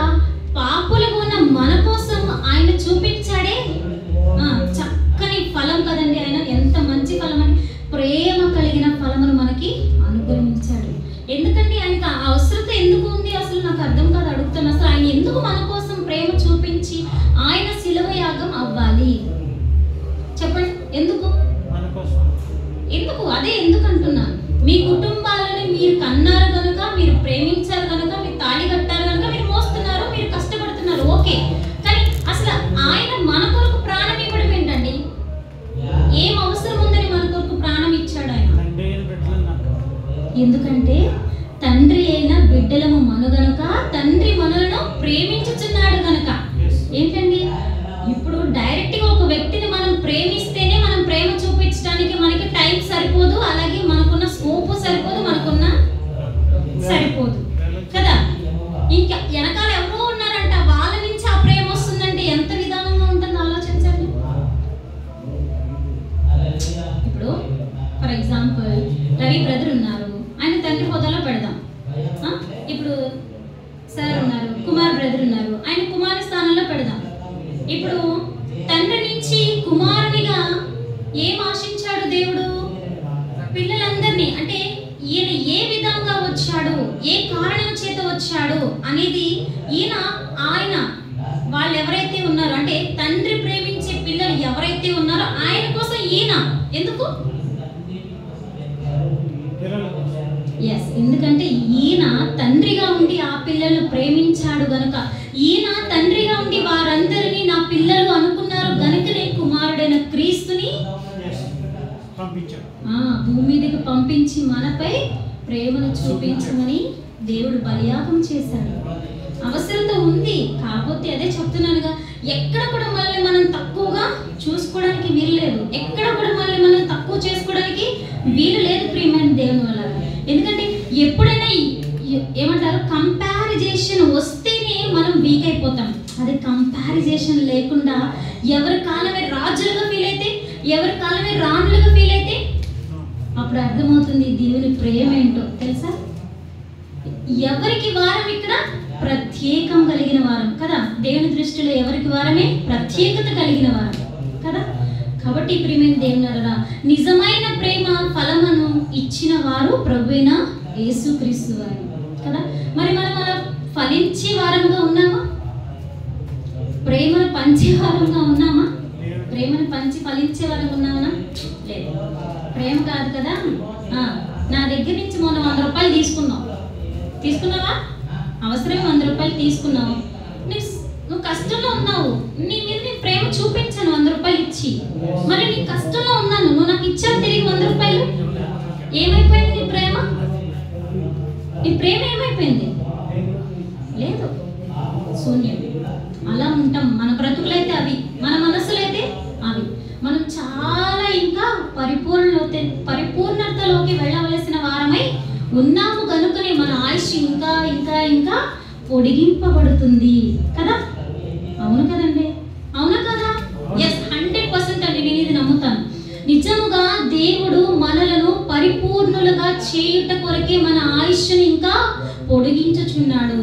పాపులుగా ఉన్న మన కోసం ఆయన చూపించాడే చక్కని ఫలం కదండి. ఆయన ఎంత మంచి ఫలం అని, ప్రేమ కలిగిన ఫలమును మనకి అనుగ్రహించాడు. ఎందుకండి ఆయనకు ఆ అవసరత ఎందుకు ఉంది? అసలు నాకు అర్థం కాదు, అడుగుతాను. అసలు ఆయన ఎందుకు మన కోసం ప్రేమ చూపించి ఆయన శిలువ యాగం అవ్వాలి? చెప్పండి, ఎందుకు? ఎందుకు? అదే ఎందుకు అంటున్నాను. మీ కుటుంబాలని మీరు కన్నారు కనుక, మీరు ప్రేమించారు కనుక, మీరు తాళి కట్టారు కనుక మీరు మోస్తున్నారు, మీరు కష్టపడుతున్నారు, ఓకే. కానీ అసలు ఆయన మన కొరకు ప్రాణం ఇవ్వడం ఏంటండి? ఏం అవసరం ఉందని మన కొరకు ప్రాణం ఇచ్చాడు ఆయన? ఎందుకంటే తండ్రి అయిన బిడ్డలము మను గనుక, తండ్రి మనలను ప్రేమించుచున్నాడు గనుక. ఏంటండి, ఇప్పుడు డైరెక్ట్గా ఒక వ్యక్తిని మనం ప్రేమిస్తేనే మనం ప్రేమ చూపించడానికి మనకి టైం సరిపోదు, అలాగే మనకున్న స్కోప్ సరిపోదు, మనకున్న సరిపోదు కదా. ఇంకా వెనకాల ఎవరో ఉన్నారంట, వాళ్ళ నుంచి ఆ ప్రేమ వస్తుందంటే ఎంత విధానంగా ఉంటుందో ఆలోచన ఫర్ ఎగ్జాంపుల్ రవి బ్రదర్ ఉన్నారు, ఆయన తండ్రి హోదాలో పెడదాం. ఇప్పుడు సార్ ఉన్నారు, కుమార్ బ్రదర్ ఉన్నారు, ఆయన కుమారుని స్థానంలో పెడదాం. ఇప్పుడు తండ్రి నుంచి కుమారునిగా ఏం ఆశించాడు దేవుడు? పిల్లలందరినీ, అంటే ఈయన ఏ విధంగా వచ్చాడు, ఏ కారణం చేత వచ్చాడు అనేది ఆయన వాళ్ళు ఎవరైతే ఉన్నారో, అంటే తండ్రి ప్రేమించే పిల్లలు ఎవరైతే ఉన్నారో ఆయన కోసం ఈయన ఎందుకు? ఎస్, ఎందుకంటే ఈయన తండ్రిగా ఉండి ఆ పిల్లలు ప్రేమించాడు గనుక, ఈయన తండ్రిగా ఉండి వారందరినీ నా పిల్లలు అనుకున్నారు గనుకనే కుమారుడైన క్రీస్తుని భూమి మీదకి పంపించి మనపై ప్రేమను చూపించమని దేవుడు బలియాగం చేశాడు. అవసరత ఉంది, కాకపోతే అదే చెప్తున్నానుగా, ఎక్కడ కూడా మనల్ని మనం తక్కువగా చూసుకోవడానికి వీలు లేదు, ఎక్కడ కూడా మనల్ని మనం తక్కువ చేసుకోవడానికి వీలు లేదు ప్రియమైన దేవుని వల్ల. ఎందుకంటే ఎప్పుడైనా ఏమంటారు, కంపారిజేషన్ వస్తేనే మనం వీక్ అయిపోతాం. అది కంపారిజేషన్ లేకుండా ఎవరి కాలమే రాజులుగా ఫీల్ అయితే, ఎవరి కాలమే రాణులుగా ఫీల్ అయితే అప్పుడు అర్థమవుతుంది దేవుని ప్రేమ ఏంటో తెలుసా. ఎవరికి వారం ఇక్కడ ప్రత్యేకం కలిగిన వారం కదా, దేవుని దృష్టిలో ఎవరికి వారమే ప్రత్యేకత కలిగిన వారం కదా. కాబట్టి ప్రియమైన దేవుని నిజమైన ప్రేమ ఫలమును ఇచ్చిన వారు ప్రభువైన యేసుక్రీస్తు వారు కదా. మరి మనం అలా ఫలించే వారంగా ఉన్నామా? ప్రేమను పంచే వారంగా ఉన్నామా? ప్రేమను పంచి ఫలించే వారంగా ఉన్నామా? లేదు, ప్రేమ కాదు కదా. నా దగ్గర నుంచి మొన్న 100 రూపాయలు తీసుకున్నావా? అవసరమే 100 రూపాయలు తీసుకున్నావు, నువ్వు కష్టంలో ఉన్నావు, నీ మీద నేను ప్రేమ చూపించాను 100 రూపాయలు ఇచ్చి. మరి నీ కష్టంలో ఉన్నాను, నువ్వు నాకు ఇచ్చావు తిరిగి 100 రూపాయలు. ఏమైపోయింది నీ ప్రేమ? నీ ప్రేమ ఏమైపోయింది? లేదు, శూన్యం. అలా ఉంటాం. మన బ్రతుకులైతే అవి, మన మనసులైతే అవి. మనం చాలా ఇంకా పరిపూర్ణతలోకి వెళ్ళవలసిన వారమై ఉన్నాము కనుకనే మన ఆయుష్ ఇంకా ఇంకా ఇంకా పొడిగింపబడుతుంది కదా. అవును కదండి, అవునా కదా? ఎస్, 100% అండి, నేను ఇది నమ్ముతాను. నిజముగా దేవుడు మనలను పరిపూర్ణులుగా చేయుట కొరకే మన ఆయుష్ని ఇంకా పొడిగించుచున్నాడు.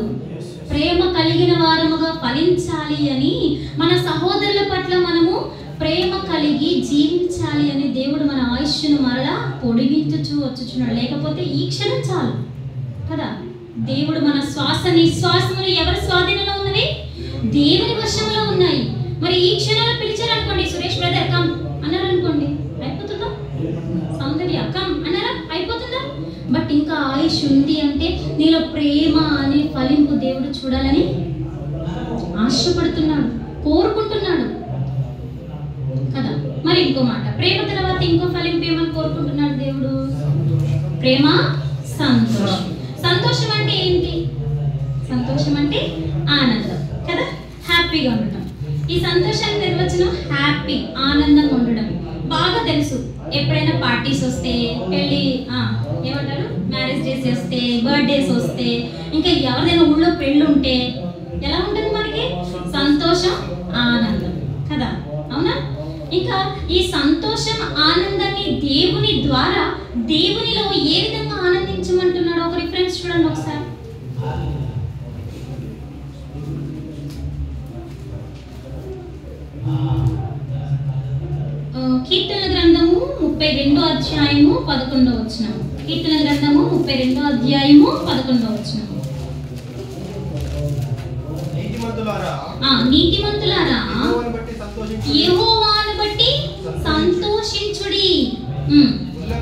ప్రేమ కలిగిన వారముగా ఫలించాలి అని, మన సహోదరుల పట్ల మనము ప్రేమ కలిగి జీవించాలి అని దేవుడు మన ఆయుష్ను మరలా పొడిగించుచు వచ్చుచున్నాడు. లేకపోతే ఈ క్షణం చాలు కదా. దేవుడు మన శ్వాస నిశ్వాసములు ఎవరి స్వాధీనంలో ఉన్నవి? దేవుని వశంలో ఉన్నాయి. మరి ఈ క్షణంలో పిలిచారనుకోండి, సురేష్ బ్రదర్ కమ్ అన్నారనుకోండి, అయిపోతుందా? సౌందర్య కమ్ అన్నారా, అయిపోతుందా? బట్ ఇంకా ఆయుష్ ఉంది అంటే నీలో ప్రేమ అనే ఫలింపు దేవుడు చూడాలని ఆశపడుతున్నాడు, కోరుకుంటున్నాడు కదా. మరి ఇంకో మాట, ప్రేమ తర్వాత ఇంకో ఫలింపు ఏమని కోరుకుంటున్నాడు దేవుడు? ప్రేమ, సంతోషం. సంతోషం అంటే ఏంటి? సంతోషం అంటే ఆనందం కదా, హ్యాపీగా ఉండటం. ఈ సంతోషానికి నిర్వచనం హ్యాపీ, ఆనందంగా ఉండడం. బాగా తెలుసు, ఎప్పుడైనా పార్టీస్ వస్తే, పెళ్ళి ఏమంటారు, మ్యారేజ్ డేస్ వస్తే, బర్త్డేస్ వస్తే, ఇంకా ఎవరిదైనా ఊళ్ళో పెళ్ళి ఉంటే ఎలా ఉంటుంది మనకి? సంతోషం, ఆనందం కదా, అవునా? ఇంకా ఈ సంతోషం, ఆనందాన్ని దేవుని ద్వారా, దేవునిలో ఏ విధంగా ఆనందించమంటున్నాడో ఒక రిఫరెన్స్ చూడండి ఒకసారి. కీర్తన గ్రంథము 32వ అధ్యాయము 11వ వచనం. కీర్తన గ్రంథము 32వ అధ్యాయము 11వ వచనం. నీతిమంతులారా యెహోవాను బట్టి సంతోషించుడి,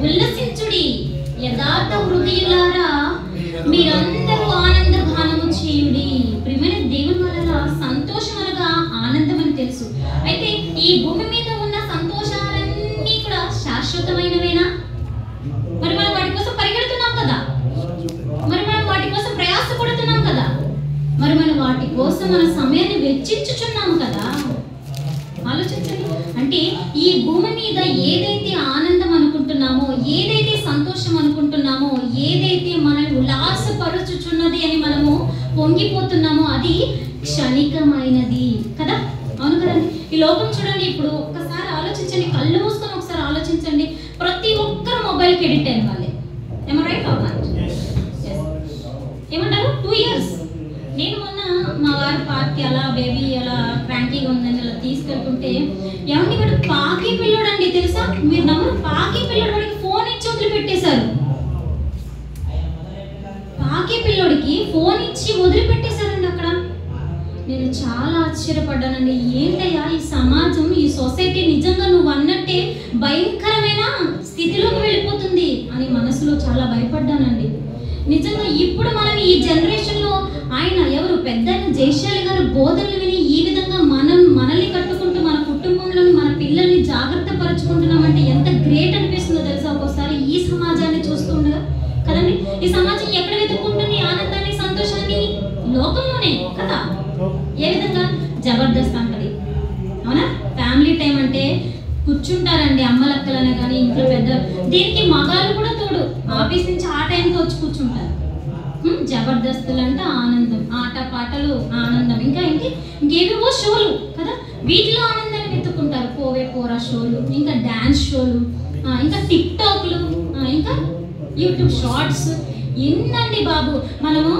ఉల్లసించుడి. యథార్థ హృదయులారా మీరందరూ ఆనంద గానము చేయుడి. ప్రియమైన దేవుని వల్ల సంతోషం అనగా ఆనందం అని తెలుసు. అయితే ఈ భూమి మీద ఉన్న సంతోషాలన్నీ కూడా శాశ్వతమైనవేనా? మరి మనం వాటి కోసం పరిగెడుతున్నాం కదా, మరి మనం వాటి కోసం ప్రయాసపడుతున్నాం కదా, మరి మనం వాటి కోసం మన సమయాన్ని వెచ్చించుచున్నాము కదా. ఆలోచించండి. అంటే ఈ భూమి మీద ఏదైతే ఆనందం అనుకుంటున్నామో, ఏదైతే సంతోషం అనుకుంటున్నామో, ఏదైతే మనల్ని ఉల్లాసపరుచుచున్నది అని మనము పొంగిపోతున్నామో అది క్షణికమైనది కదా. అవును కదండి. ఈ లోకం చూడండి, ఇప్పుడు ఒక్కసారి ఆలోచించండి, కళ్ళు మూసుకొని ఒకసారి ఆలోచించండి. ప్రతి ఒక్కరు మొబైల్ దాంట్లోకి ఎడిట్ అయిన వాళ్ళే. ఏమో రైట్ ఆర్ నాట్? ఏమంటారు? 2 years. నేను మొన్న మా వారి పార్క్కి అలా బేబీ అలా క్రాంకీగా ఉందని అలా తీసుకెళ్తుంటే ఏమండి వాడు పాకి పిల్లడు అండి, తెలుసా? మీరు నమ్మరు, పాకి పిల్లడు వాడికి ఫోన్ ఇచ్చి వదిలిపెట్టేశారు. పాకి పిల్లోడికి ఫోన్ ఇచ్చి వదిలిపెట్టేశారండి అక్కడ. నేను చాలా ఆశ్చర్యపడ్డానండి. ఏంటయ్యా ఈ సమాజం, ఈ సొసైటీ నిజంగా నువ్వు అన్నట్టే భయంకరమైన స్థితిలోకి వెళ్ళిపోతుంది అని మనసులో చాలా భయపడ్డానండి. నిజంగా ఇప్పుడు మనం ఈ జనరేషన్లో ఆయన ఎవరు పెద్ద జయశాలి గారు బోధనలు విని ఈ విధంగా మనల్ని కట్టుకుంటూ మన కుటుంబంలోని మన పిల్లల్ని జాగ్రత్త పరుచుకుంటున్నామంటే ఎంత గ్రేట్ అనిపిస్తుందో తెలుసా ఒక్కోసారి ఈ సమాజాన్ని చూస్తుండగా కదండి. ఈ సమాజం ఎక్కడ వెతుక్కుంటుంది ఆనందాన్ని, సంతోషాన్ని? లోకంలోనే కదా. ఏ విధంగా? జబర్దస్త్ అంటది, అవునా? ఫ్యామిలీ టైం అంటే కూర్చుంటారండి అమ్మలక్కలనే కానీ ఇంట్లో పెద్ద. దీనికి మగాళ్ళు కూడా తోడు, ఆఫీస్ నుంచి ఆ టైంకి వచ్చి కూర్చుంటారు. జబర్దస్తులు అంటే ఆనందం, ఆట పాటలు ఆనందం, ఇంకా ఇంకేవేవో షోలు కదా, వీటిలో ఆనందాన్ని వెతుక్కుంటారు. పోవే పోరా షోలు, ఇంకా డ్యాన్స్ షోలు, ఇంకా టిక్ టాక్లు, ఇంకా యూట్యూబ్ షార్ట్స్. ఎన్నండి బాబు, మనము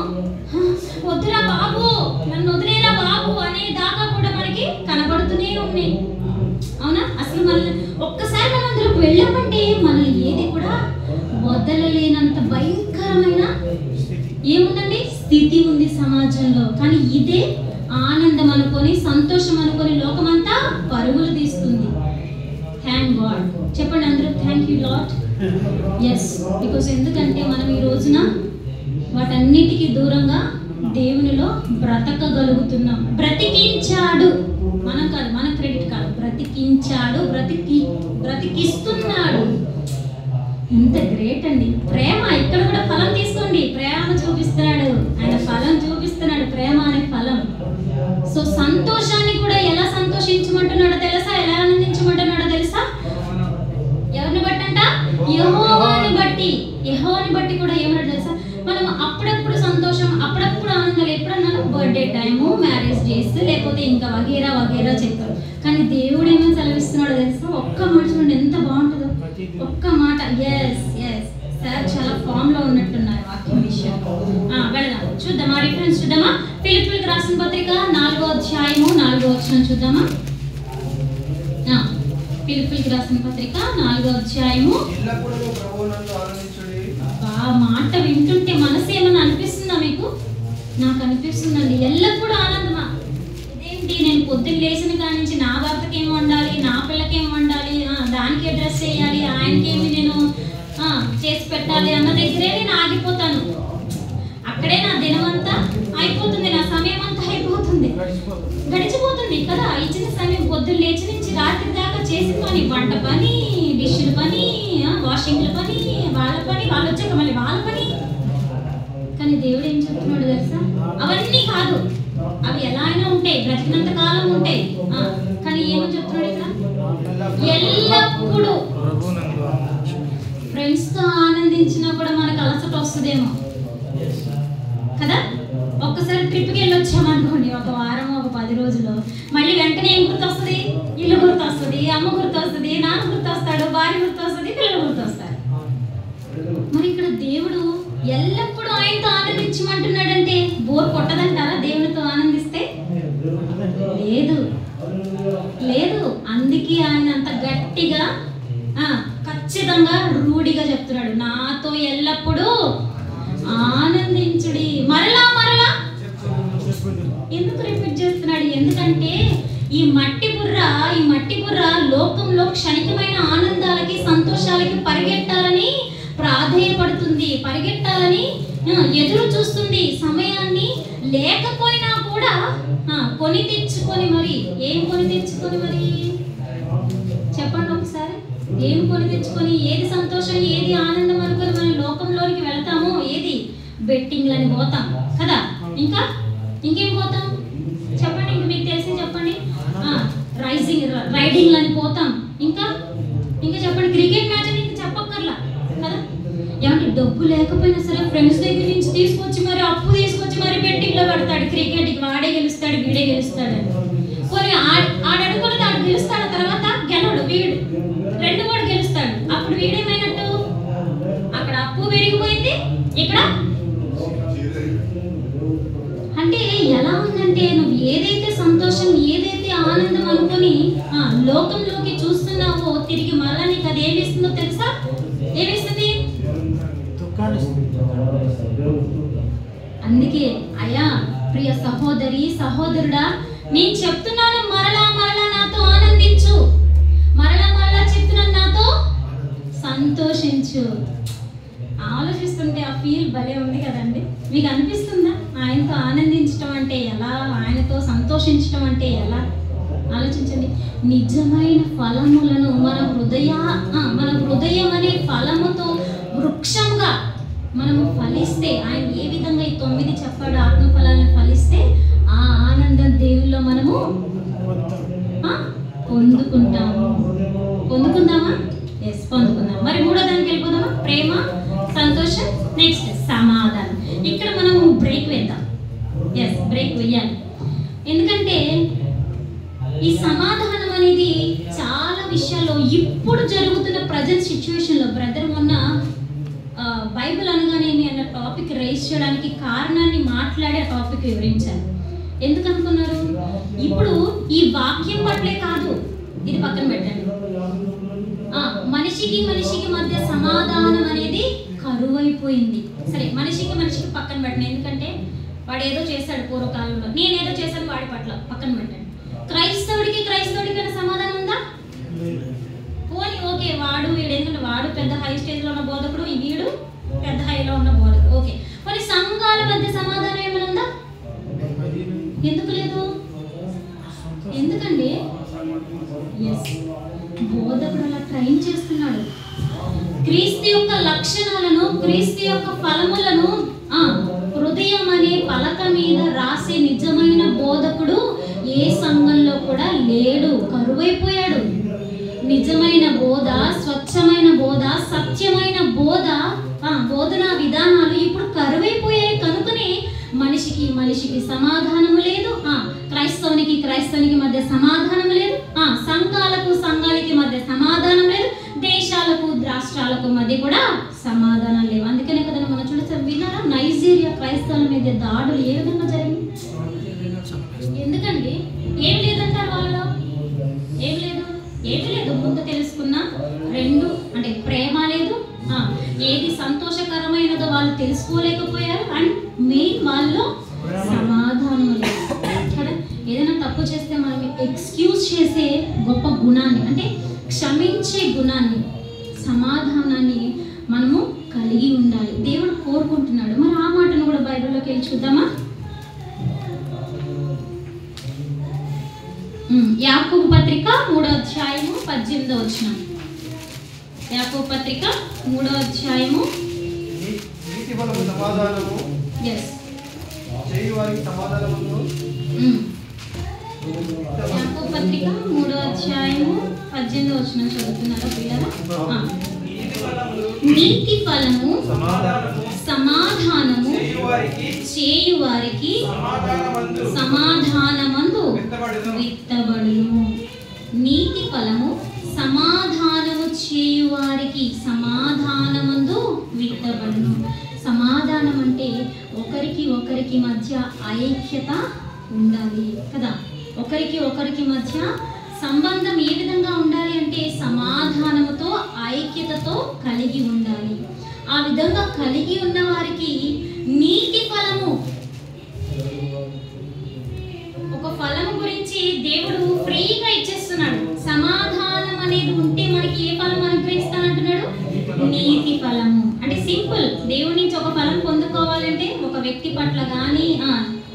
వద్దురా బాబు, నన్ను వదిలేరా బాబు అనే దాకా కూడా మనకి కనబడుతూనే ఉన్నాయి, అవునా? అసలు మనల్ని ఒక్కసారి మనం అందులోకి వెళ్ళామంటే మనల్ని ఏది కూడా వదలలేనంత భయంకరమైన ఏముందండి స్థితి ఉంది సమాజంలో. కానీ ఇదే ఆనందం అనుకొని, సంతోషం అనుకొని లోకమంతా పరుగులు తీస్తుంది. Thank God. చెప్పండి అందరూ, thank you Lord. Yes, because ఎందుకంటే మనం ఈ రోజున వాటన్నిటికీ దూరంగా దేవునిలో బ్రతకగలుగుతున్నాం. బ్రతికించాడు, మనం కాదు, మన క్రెడిట్ కాదు, బ్రతికించాడు, బ్రతికిస్తున్నాడు. ఎంత గ్రేట్ అండి. ప్రేమ ఇక్కడ కూడా ఫలం తీసుకోండి. ప్రేమ చూపిస్తున్నాడు ఆయన, ఫలం చూపిస్తున్నాడు, ప్రేమ అనే ఫలం. సో సంతోషాన్ని కూడా ఎలా సంతోషించమంటున్నాడో తెలుసా, ఎలా ఆనందించమంటున్నాడో తెలుసా? ఎవరిని బట్టి అంట? యెహోవాని బట్టి. యెహోవాని బట్టి కూడా ఏమన్నాడు తెలుసా? మనం అప్పుడప్పుడు సంతోషం, అప్పుడప్పుడు ఆనందాలు ఎప్పుడన్నా బర్త్డే టైము, మ్యారేజ్ డేస్, లేకపోతే ఇంకా వగేరా వగేరా చెప్తారు. కానీ దేవుడు ఏమని సెలవిస్తున్నాడో తెలుసా? ఒక్క మాట చూడండి ఎంత బాగుంటుందో, ఒక్క మాట. ఎస్ ఎస్ సార్ చాలా ఫామ్ లో ఉన్నట్టున్నారు వాక్యం విషయం. వెళదాం, చూద్దామా డిఫరెన్స్ చూద్దామా? ఫిలిప్పీయులకు రాసిన పత్రిక 4వ అధ్యాయము 4వ వచనం చూద్దామా? ఫిలిప్పీయులకు రాసిన పత్రిక 4వ అధ్యాయము. మాట వింటుంటే మనసు ఏమన్నా అనిపిస్తుందా మీకు? నాకు అనిపిస్తుందండి, ఎల్లప్పుడూ ఆనందమా. ఇదేంటి, నేను పొద్దున్న లేచిన కాడి నుంచి నా భర్తకి ఏమి వండాలి, నా పిల్లకి ఏమి వండాలి, దానికి డ్రెస్ వేయాలి, ఆయనకేమి నేను చేసి పెట్టాలి అన్న దగ్గరే నేను ఆగిపోతాను. అక్కడే నా దినం అంతా అయిపోతుంది, నా సమయం అంతా అయిపోతుంది, గడిచిపోతుంది కదా. ఇచ్చిన సమయం పొద్దున్న లేచి నుంచి రాత్రి దాకా చేసిన పని, వంట పని, డిష్ల పని, వాషింగ్ల పని, వాళ్ళ పని, వాళ్ళు వచ్చాక మళ్ళీ వాళ్ళ పని. కానీ దేవుడు ఏం చెప్తున్నాడు తెలుసా? అవన్నీ కాదు, అవి ఎలా అయినా ఉంటాయి, బ్రతికినంత కాలం ఉంటాయి. కానీ ఏమని చెప్తున్నాడు ఇక్కడ? ఎల్లప్పుడూ. ఫ్రెండ్స్తో ఆనందించినా కూడా మనకు అలసట వస్తుందేమో కదా. ఒక్కసారి ట్రిప్కి వెళ్ళి వచ్చామనుకోండి, ఒక వారం, ఒక 10 రోజులు, మళ్ళీ వెంటనే ఏం గుర్తొస్తుంది? ఇల్లు గుర్తొస్తుంది, అమ్మ గుర్తొస్తుంది, నాన్న గుర్తొస్తాడు, భార్య గుర్తొస్తుంది, పిల్లలు గుర్తొస్తారు. మరి ఇక్కడ దేవుడు ఎల్లప్పుడూ ఆయనతో ఆనందించమంటున్నాడంటే బోర్ కొట్టదంటారా దేవునితో ఆనందిస్తే? లేదు లేదు. అందుకే ఆయన అంత గట్టిగా ఖచ్చితంగా రూఢిగా చెప్తున్నాడు, నాతో ఎల్లప్పుడూ ఆనందించుడి. మరలా మరలా ఎందుకు రిపీట్ చేస్తున్నాడు? ఎందుకంటే ఈ మట్టి బుర్ర లోకంలో క్షణికమైన ఆనందాలకి, సంతోషాలకి పరిగెట్టాలని ప్రాధేయపడుతుంది, పరిగెట్టాలని ఎదురు చూస్తుంది. సమయాన్ని లేకపోయినా కూడా కొని తెచ్చుకొని, మరి ఏం కొని తెచ్చుకొని, మరి చెప్పండి ఒకసారి, ఏం కొని తెచ్చుకొని, ఏది సంతోషం, ఏది ఆనందం అనుకొని మనం లోకంలోనికి వెళ్తామో, ఏది బెట్టింగ్లని పోతాం కదా, ఇంకా ఇంకేం పోతాం చెప్పండి, ఇంక మీకు తెలిసి చెప్పండి, రైడింగ్లని పోతాం, ఇంకా చెప్పండి, క్రికెట్ మ్యాచ్ అని ఇంకా చెప్పక్కర్లా కదా. ఏమంటే డబ్బు లేకపోయినా సరే ఫ్రెండ్స్ దగ్గర నుంచి తీసుకొచ్చి మరి అప్పు తీసుకొచ్చి మరి బెట్టింగ్లో పెడతాడు. క్రికెట్కి వాడే గెలుస్తాడు, వీడే గెలుస్తాడు. కొన్ని ఆడడుకున్నది ఆడు గెలుస్తాడు, తర్వాత గెలవడు వీడు, 2 కూడా గెలుస్తాడు. అప్పుడు వీడేమైనట్టు? ఏమిస్తుందో తెలుసా? ఏమిస్తుంది? అందుకే అయ్యా ప్రియ సహోదరి సహోదరుడా, నేను చెప్తున్నాను, మరలా మరలా నాతో ఆనందించు, మరలా మరలా చెప్తున్నాను, నాతో సంతోషించు. ఆలోచిస్తుంటే ఆ ఫీల్ భలే ఉంది కదండి. మీకు అనిపిస్తుందా ఆయనతో ఆనందించడం అంటే ఎలా, ఆయనతో సంతోషించడం అంటే ఎలా? ఆలోచించండి. నిజమైన ఫలములను మన హృదయం అనే ఫలముతో వృక్షంగా మనము ఫలిస్తే, ఆయన ఏ విధంగా ఈ 9 చెప్పాడు ఆత్మఫలాలను ఫలిస్తే, ఆ ఆనందం దేవుల్లో మనము పొందుకుంటాము. పొందుకుందామా? ఎస్, పొందుకుందాం. మరి 3వ దానికి వెళ్ళిపోదామా? ప్రేమ, సంతోషం, నెక్స్ట్ సమాధానం. ఇక్కడ మనము బ్రేక్ వేద్దాం. ఎస్, బ్రేక్ వేయాలి. ఎందుకంటే ఈ సమాధానం అనేది చాలా విషయాల్లో ఇప్పుడు జరుగుతున్న ప్రజెంట్ సిచ్యువేషన్లో, బ్రదర్ మొన్న బైబిల్ అనగానేమి అన్న టాపిక్ రైజ్ చేయడానికి కారణాన్ని మాట్లాడే ఆ టాపిక్ వివరించాను. ఎందుకు అనుకున్నారు? ఇప్పుడు ఈ వాక్యం పట్లే కాదు, ఇది పక్కన పెట్టండి, మనిషికి మధ్య సమాధానం అనేది కరువైపోయింది. సరే, మనిషికి పక్కన పెట్టండి, ఎందుకంటే వాడు ఏదో చేశాడు పూర్వకాలంలో, నేనేదో చేశాను వాడి పట్ల, పక్కన పెట్టండి. క్రైస్తవుడికి సమాధానం ఉందా? పోనీ ఓకే, వీడు ఎందుకంటే వాడు పెద్ద హై స్టేజ్లో ఉన్న బోధకుడు, వీడు పెద్ద హైలో ఉన్న బోధకుడు, ఓకే. మరి సంఘాల మధ్య సమాధానం ఏమైనా ఉందా? ఎందుకు లేదు? ఎందుకండి ఎస్, బోధకుడు అలా ట్రైన్ చేస్తున్నాడు. క్రీస్తు యొక్క లక్షణాలను, క్రీస్తు యొక్క ఫలములను హృదయం అనే పలక మీద రాసే నిజమైన బోధకుడు ఏ సంఘంలో కూడా లేడు, కరువైపోయాడు. నిజమైన బోధ, స్వచ్ఛమైన బోధ, సత్యమైన బోధనా విధానాలు ఇప్పుడు కరువైపోయాయి. కనుకనే మనిషికి సమాధానము లేదు, క్రైస్తవునికి మధ్య సమాధానం లేదు, సంఘాలకి మధ్య సమాధానం లేదు, దేశాలకు రాష్ట్రాలకు మధ్య కూడా సమాధానం లేవు. అందుకనే కదా మనం చూస్తే విన్నారా, నైజీరియా క్రైస్తవుల మీద దాడులు ఏ విధంగా జరిగింది? ఎందుకండి ఏం లేదంటారు వాళ్ళలో? ఏమి లేదు. ముందు తెలుసుకున్నా, రెండు అంటే ప్రేమ లేదు, ఏది సంతోషకరమైనదో వాళ్ళు తెలుసుకోలేకపోయారు, అండ్ మెయిన్ వాళ్ళు సమాధానం లేదు. కదా, ఏదైనా తప్పు చేస్తే మనం ఎక్స్క్యూజ్ చేసే గొప్ప గుణాన్ని, అంటే క్షమించే గుణాన్ని, సమాధానాన్ని మనము కలిగి ఉండాలి. దేవుడు కోరుకుంటున్నాడు. మరి ఆ మాటను కూడా బైబిల్లోకి వెళ్ళి చూద్దామా? యాకోబు పత్రిక 3వ అధ్యాయము 18వ వచనం. యాకోబు పత్రిక 3వ అధ్యాయము యాకోబు పత్రిక 3వ అధ్యాయము 18వ వచనం చదువుతున్నారా పిల్లరా? నీతి ఫలము సమాధానము చేయువారికి సమాధానమందు విత్తబడును. నీతి ఫలము సమాధానము చేయువారికి సమాధానమందు విత్తబడును. సమాధానం అంటే ఒకరికి మధ్య ఐక్యత ఉండాలి కదా. ఒకరికి మధ్య సంబంధం ఏ విధంగా ఉండాలి అంటే సమాధానముతో, ఐక్యతతో కలిగి ఉండాలి. ఆ విధంగా కలిగి ఉన్న వారికి నీతి ఫలము, ఒక ఫలము గురించి దేవుడు ఫ్రీగా ఇచ్చేస్తున్నాడు. సమాధానం అనేది ఉంటే మనకి ఏ ఫలం అనుగ్రహిస్తానంటున్నాడు? నీతి ఫలము. అంటే సింపుల్, దేవుడి నుంచి ఒక ఫలం పొందుకోవాలంటే ఒక వ్యక్తి పట్ల కానీ,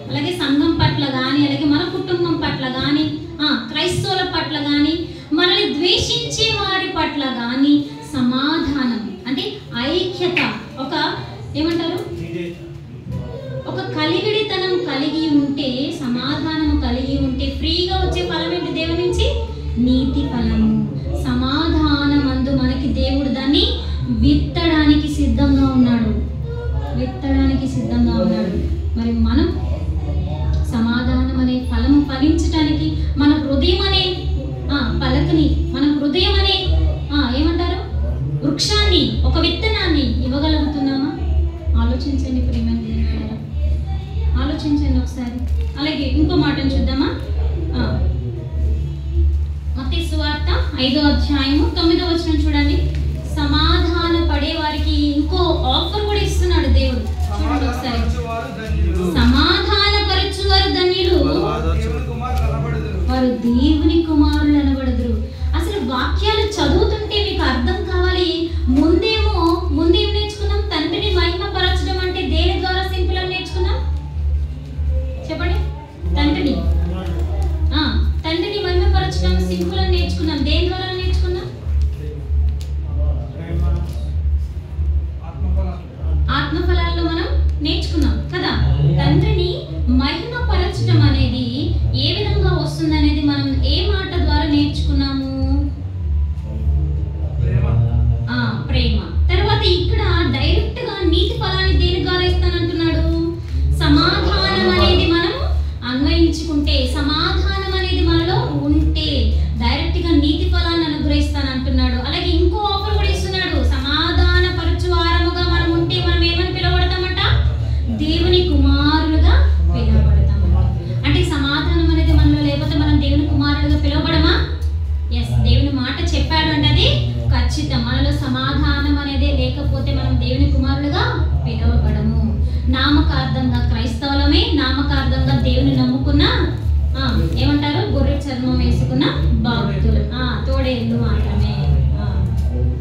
అలాగే సంఘం పట్ల కానీ, అలాగే మన కుటుంబం పట్ల కానీ, క్రైస్తవుల పట్ల కానీ, మనల్ని ద్వేషించే వారి పట్ల కానీ సమాధానం అంటే ఐక్యత, ఒక ఏమంటారు, ఒక కలివిడితనం కలిగి ఉంటే, సమాధానము కలిగి ఉంటే ఫ్రీగా వచ్చే ఫలం ఏంటి దేవుడి నుంచి? నీతి ఫలము. సమాధానమందు మనకి దేవుడు దాన్ని విత్తడానికి సిద్ధంగా ఉన్నాడు. మరి మనం సమాధానం అనే ఫలము ఫలించడానికి మన హృదయం అనే పలకని, మన హృదయం అనే ఏమంటారు వృక్షాన్ని, ఒక విత్తనాన్ని ఇవ్వగలుగుతున్నామా? ఆలోచించండి ప్రియమైన దేవుని బిడ్డలారా, ఆలోచించండి ఒకసారి. అలాగే ఇంకో మాటను చూద్దామా? మత్తయి సువార్త 5వ అధ్యాయము 9వ వచనం చూడండి. సమాధానపరచువారు ధన్యులు, వారు దేవుని కుమారులు అనబడుదురు. అసలు వాక్యాలు చదువుతుంటే మీకు అర్థం కావాలి. ముందేం నేర్చుకున్నాం? తండ్రిని మహిమపరచడం అంటే దేని ద్వారా సింపుల్ అని నేర్చుకున్నాం? చెప్పండి. తండ్రిని మహిమపరచడం సింపుల్ అని నేర్చుకున్నాం. దేని ద్వారా నేర్చుకున్నాం? ఆత్మఫలాల్లో మనం నేర్చుకున్నాం కదా. తండ్రిని మహిమపరచడం అనేది ఏ విధంగా వస్తుంది అనేది మనం ఏ మాట ద్వారా నేర్చుకున్నాము? ప్రేమ. తర్వాత ఇక్కడ డైరెక్ట్ గా నీతి ఫలాన్ని దేని ద్వారా ఇస్తానంటున్నాడు? సమాధానం అనేది మనం అన్వయించుకుంటే, సమాధానం అనేది మనలో ఉంటే డైరెక్ట్ గా నీతి ఫలాన్ని అనుగ్రహిస్తానంటున్నాడు. అలాగే ఇంకో ఆఫర్ కూడా ఇస్తున్నాడు. సమాధాన పరచువారముగా మనం ఉంటే మనం ఏమని పిలువబడతామట? దేవుని కుమారులుగా పిలువబడతామట. అంటే సమాధానం అనేది మనలో లేకపోతే మనం దేవుని కుమారులుగా పిలువబడమా? ఎస్, దేవుని మాట చెప్పాడు అంటే అది ఖచ్చితం. మనలో సమాధానం అనేది లేకపోతే మనం దేవుని కుమారులుగా పిలువబడము. నామకార్థంగా క్రైస్తవులమే, నామకార్థంగా దేవుని నమ్ముకున్న ఏమంటారు? గొర్రె చర్మం వేసుకున్న భక్తులు, తోడేళ్ళు మాత్రమే.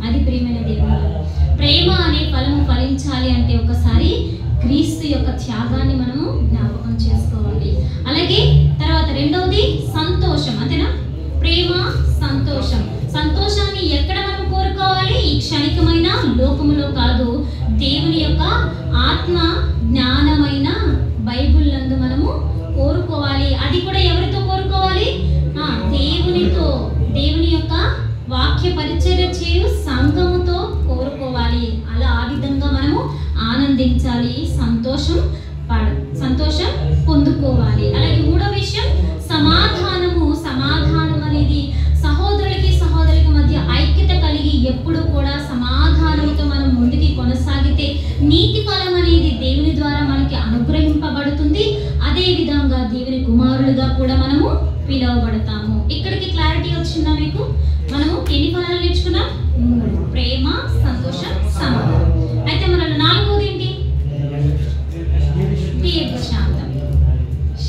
అది ప్రియమైన దేవుడు. ప్రేమ అనే ఫలము ఫలించాలి అంటే ఒకసారి క్రీస్తు యొక్క త్యాగాన్ని మనము జ్ఞాపకం చేసుకోవాలి. అలాగే తర్వాత రెండవది సంతోషం. అంతేనా? ప్రేమ, సంతోషం. సంతోషాన్ని ఎక్కడ మనం కోరుకోవాలి? ఈ క్షణికమైన లోకములో కాదు, దేవుని యొక్క ఆత్మ జ్ఞానమైన బైబిల్ నందు మనము కోరుకోవాలి. అది కూడా ఎవరితో కోరుకోవాలి? దేవునితో, దేవుని యొక్క వాక్య పరిచర్య చేయు సంఘముతో కోరుకోవాలి. అలా ఆ విధంగా మనము ఆనందించాలి, సంతోషం పొందుకోవాలి. అలాగే మూడో విషయం సమాధానము. సమాధానం అనేది సహోదరులకి మధ్య ఐక్యత కలిగి ఎప్పుడు కూడా సమాధానంతో మనం ముందుకి కొనసాగితే నీతి ఫలం అనేది దేవుని ద్వారా మనకి అనుగ్రహింపబడుతుంది. అదే విధంగా దేవుని కుమారులుగా కూడా మనము పిలువబడతాము. ఇక్కడికి క్లారిటీ వచ్చిందా మీకు? మనము ఎన్ని ఫలాలు నేర్చుకున్నాం? 3. ప్రేమ, సంతోషం, సమాధానం. అయితే మనలో నాలుగోది ఏంటి? దీర్ఘశాంతం.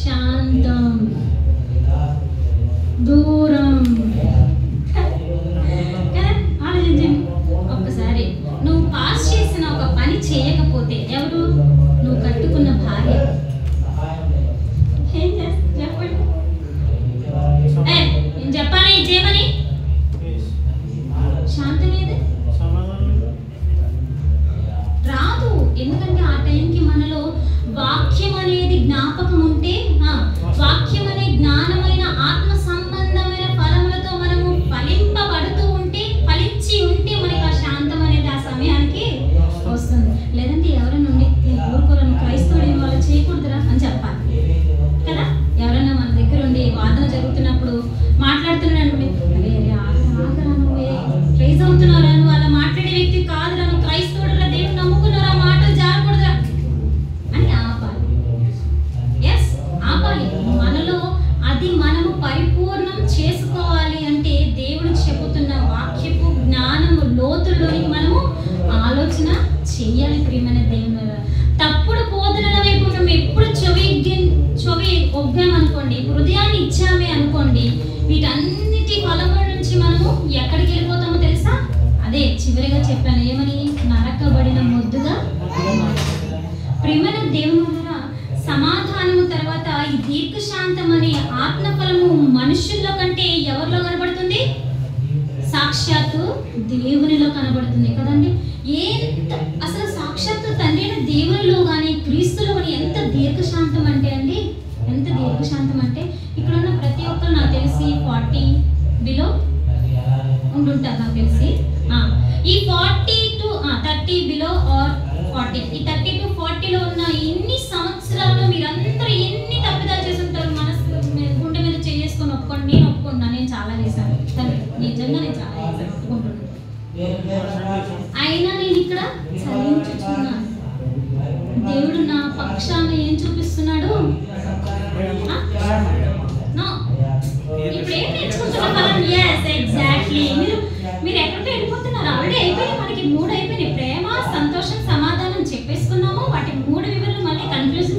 శాంతం, దూరం. ఆలోచించండి ఒక్కసారి. నువ్వు పాస్ చేసిన ఒక పని చేయకపోతే ఎవరు? నువ్వు కట్టుకున్న భార్య. ఏం చేస్తా చెప్పండి? నేను చెప్పాను ఇది చేయమని. శాంతం ఏది రాదు. ఎందుకంటే ఆ టైంకి మనలో వాక్యం అనేది జ్ఞాపకం ఉంటే, వాక్యం అనే జ్ఞానమైన ఆత్మ సంబంధమైన ఫలములతో మనము ఫలింపబడుతూ ఉంటే, ఫలించి ఉంటే మనకి ఆ శాంతం అనేది ఆ సమయానికి వస్తుంది. లేదంటే ఎవరైనా ఉండి ఊరుకోరని క్రైస్తవుడు వాళ్ళు చేయకూడదురా అని చెప్పాలి కదా. ఎవరైనా మన దగ్గర ఉండి వాదన జరుగుతున్నప్పుడు మాట్లాడుతున్నాడు, రైజ్ అవుతున్నారా, నువ్వు అలా మాట్లాడే వ్యక్తి కాదురా, నువ్వు క్రైస్తవుడురా, దేవుడు నమ్ముకున్నారా, మాటలు జారకూడదురా అని ఆపాలి. ఎస్, ఆపాలి. మనలో అది మనము పరిపూర్ణం చేసుకోవాలి అంటే దేవుడు చెబుతున్న వాక్యపు జ్ఞానము లోతుల్లోనికి మనము ఆలోచన చెయ్యాలి. ప్రియమైన దేవుని తప్పుడు బోధనల వైపు మనం ఎప్పుడు చెవి ఒగ్గామనుకోండి, హృదయాన్ని ఇచ్చామే అనుకోండి, వీటన్నిటి ఫలముల నుంచి మనము ఎక్కడికి వెళ్ళిపోతామో తెలుసా? అదే చివరిగా చెప్పాను, ఏమని? నరకబడిన మొద్దుగా. ప్రియమైన దేవుని వలన సమాధానము తర్వాత ఈ దీర్ఘశాంతం అనే ఆత్మఫలము మనుషుల్లో కంటే ఎవరిలో కనబడుతుంది? సాక్షాత్తు దేవునిలో కనబడుతుంది కదండి. అసలు సాక్షాత్తు తండ్రి అయిన దేవునిలో కానీ క్రీస్తులో కానీ ఎంత దీర్ఘశాంతం అంటే అండి, ఎంత దీర్ఘశాంతం అంటే ఇక్కడ ఉన్న ప్రతి ఒక్కరు నాకు తెలిసి 40 బిలో ఉంటుంటారు నాకు తెలిసి. ఈ 40 to 30 బిలో ఆర్ 40, ఈ 30 to 40లో ఉన్న ఇన్ని సంవత్సరాల్లో మీరందరూ ఎన్ని తప్పిదాలు చేసి ఉంటారు? గుండె మీద చేసుకొని ఒప్పుకోండి. నేను ఒప్పుకుంటున్నాను, నేను చాలా చేశాను. నిజంగా నేను చాలా చేశాను, ఒప్పుకుంటున్నాను. అయినా నేను ఇక్కడ చదివించుచున్నాను. దేవుడు నా పక్షాన ఏం చూపిస్తున్నాడు? ఇప్పుడు ఏం నేర్చుకుంటున్నారు? ఎగ్జాక్ట్లీ. మీరు ఎక్కడికి వెళ్ళిపోతున్నారు? ఆల్రెడీ అయిపోయినాయి, మనకి 3 అయిపోయినాయి. ప్రేమ, సంతోషం, సమాధానం చెప్పేసుకున్నాము. వాటి 3 వివరాలు మళ్ళీ కన్ఫ్యూజ్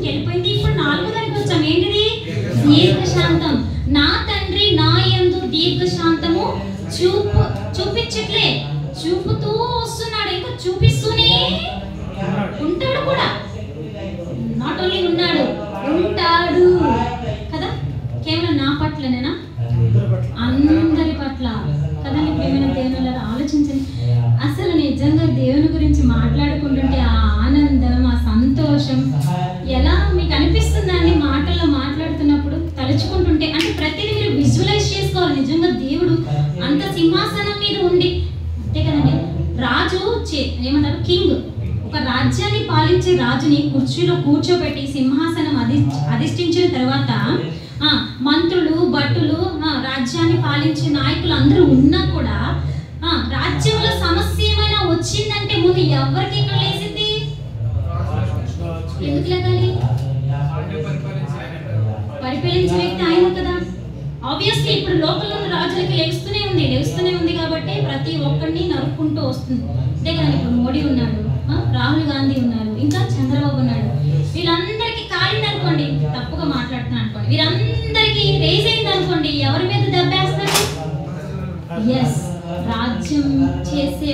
చూపించట్లే, చూపుతూ వస్తున్నాడు, ఇంకా చూపిస్తూనే ఉంటాడు కూడా. నాట్ ఓన్లీ ఉన్నాడు, ఉంటాడు కదా. కేవలం నా పట్లనేనా? అందరి పట్ల కదండి. ప్రియమైన దేవుని ఆలోచించండి. అసలు నిజంగా దేవుని గురించి మాట్లాడుకుంటుంటే ఆ ఆనందం, ఆ సంతోషం ఎలా మీకు అనిపిస్తుందండి? మాటల్లో మాట్లాడుతున్నప్పుడు తలుచుకుంటుంటే, అంటే ప్రతిదీ మీరు విజువలైజ్ చేసుకోవాలి. నిజంగా దేవుడు అంత సింహాసనం మీద ఉండి, అంతే కదండి. రాజు ఏమంటారు, కింగ్, ఒక రాజ్యాన్ని పాలించే రాజుని కుర్చీలో కూర్చోబెట్టి సింహాసనం అధిష్ఠించిన తర్వాత మంత్రులు, భటులు, రాజ్యాన్ని పాలించే నాయకులు అందరూ ఉన్నా కూడా రాజ్యంలో సమస్య ఏమైనా వచ్చిందంటే ముందు ఎవరికి ఇక్కడ లేసింది? ఎందుకు లేగాలి? పరిపాలించే వ్యక్తి ఆయన కదా. ఆబ్వియస్లీ ఇప్పుడు లోకల్లో ఉన్న రాజులకి లెగుస్తూనే ఉంది కాబట్టి ప్రతి ఒక్కరిని నరుక్కుంటూ వస్తుంది. అంతే కదా. ఇప్పుడు మోడీ ఉన్నాడు, రాహుల్ గాంధీ ఉన్నారు, ఇంకా చంద్రబాబు ఉన్నాడు. వీళ్ళందరికీ కాలింది అనుకోండి, తప్పుగా మాట్లాడుతున్నాను అనుకోండి, వీరందరికీ రేజ్ అయింది అనుకోండి, ఎవరి మీద దెబ్బేస్తారు? ఎస్, రాజ్యం చేసే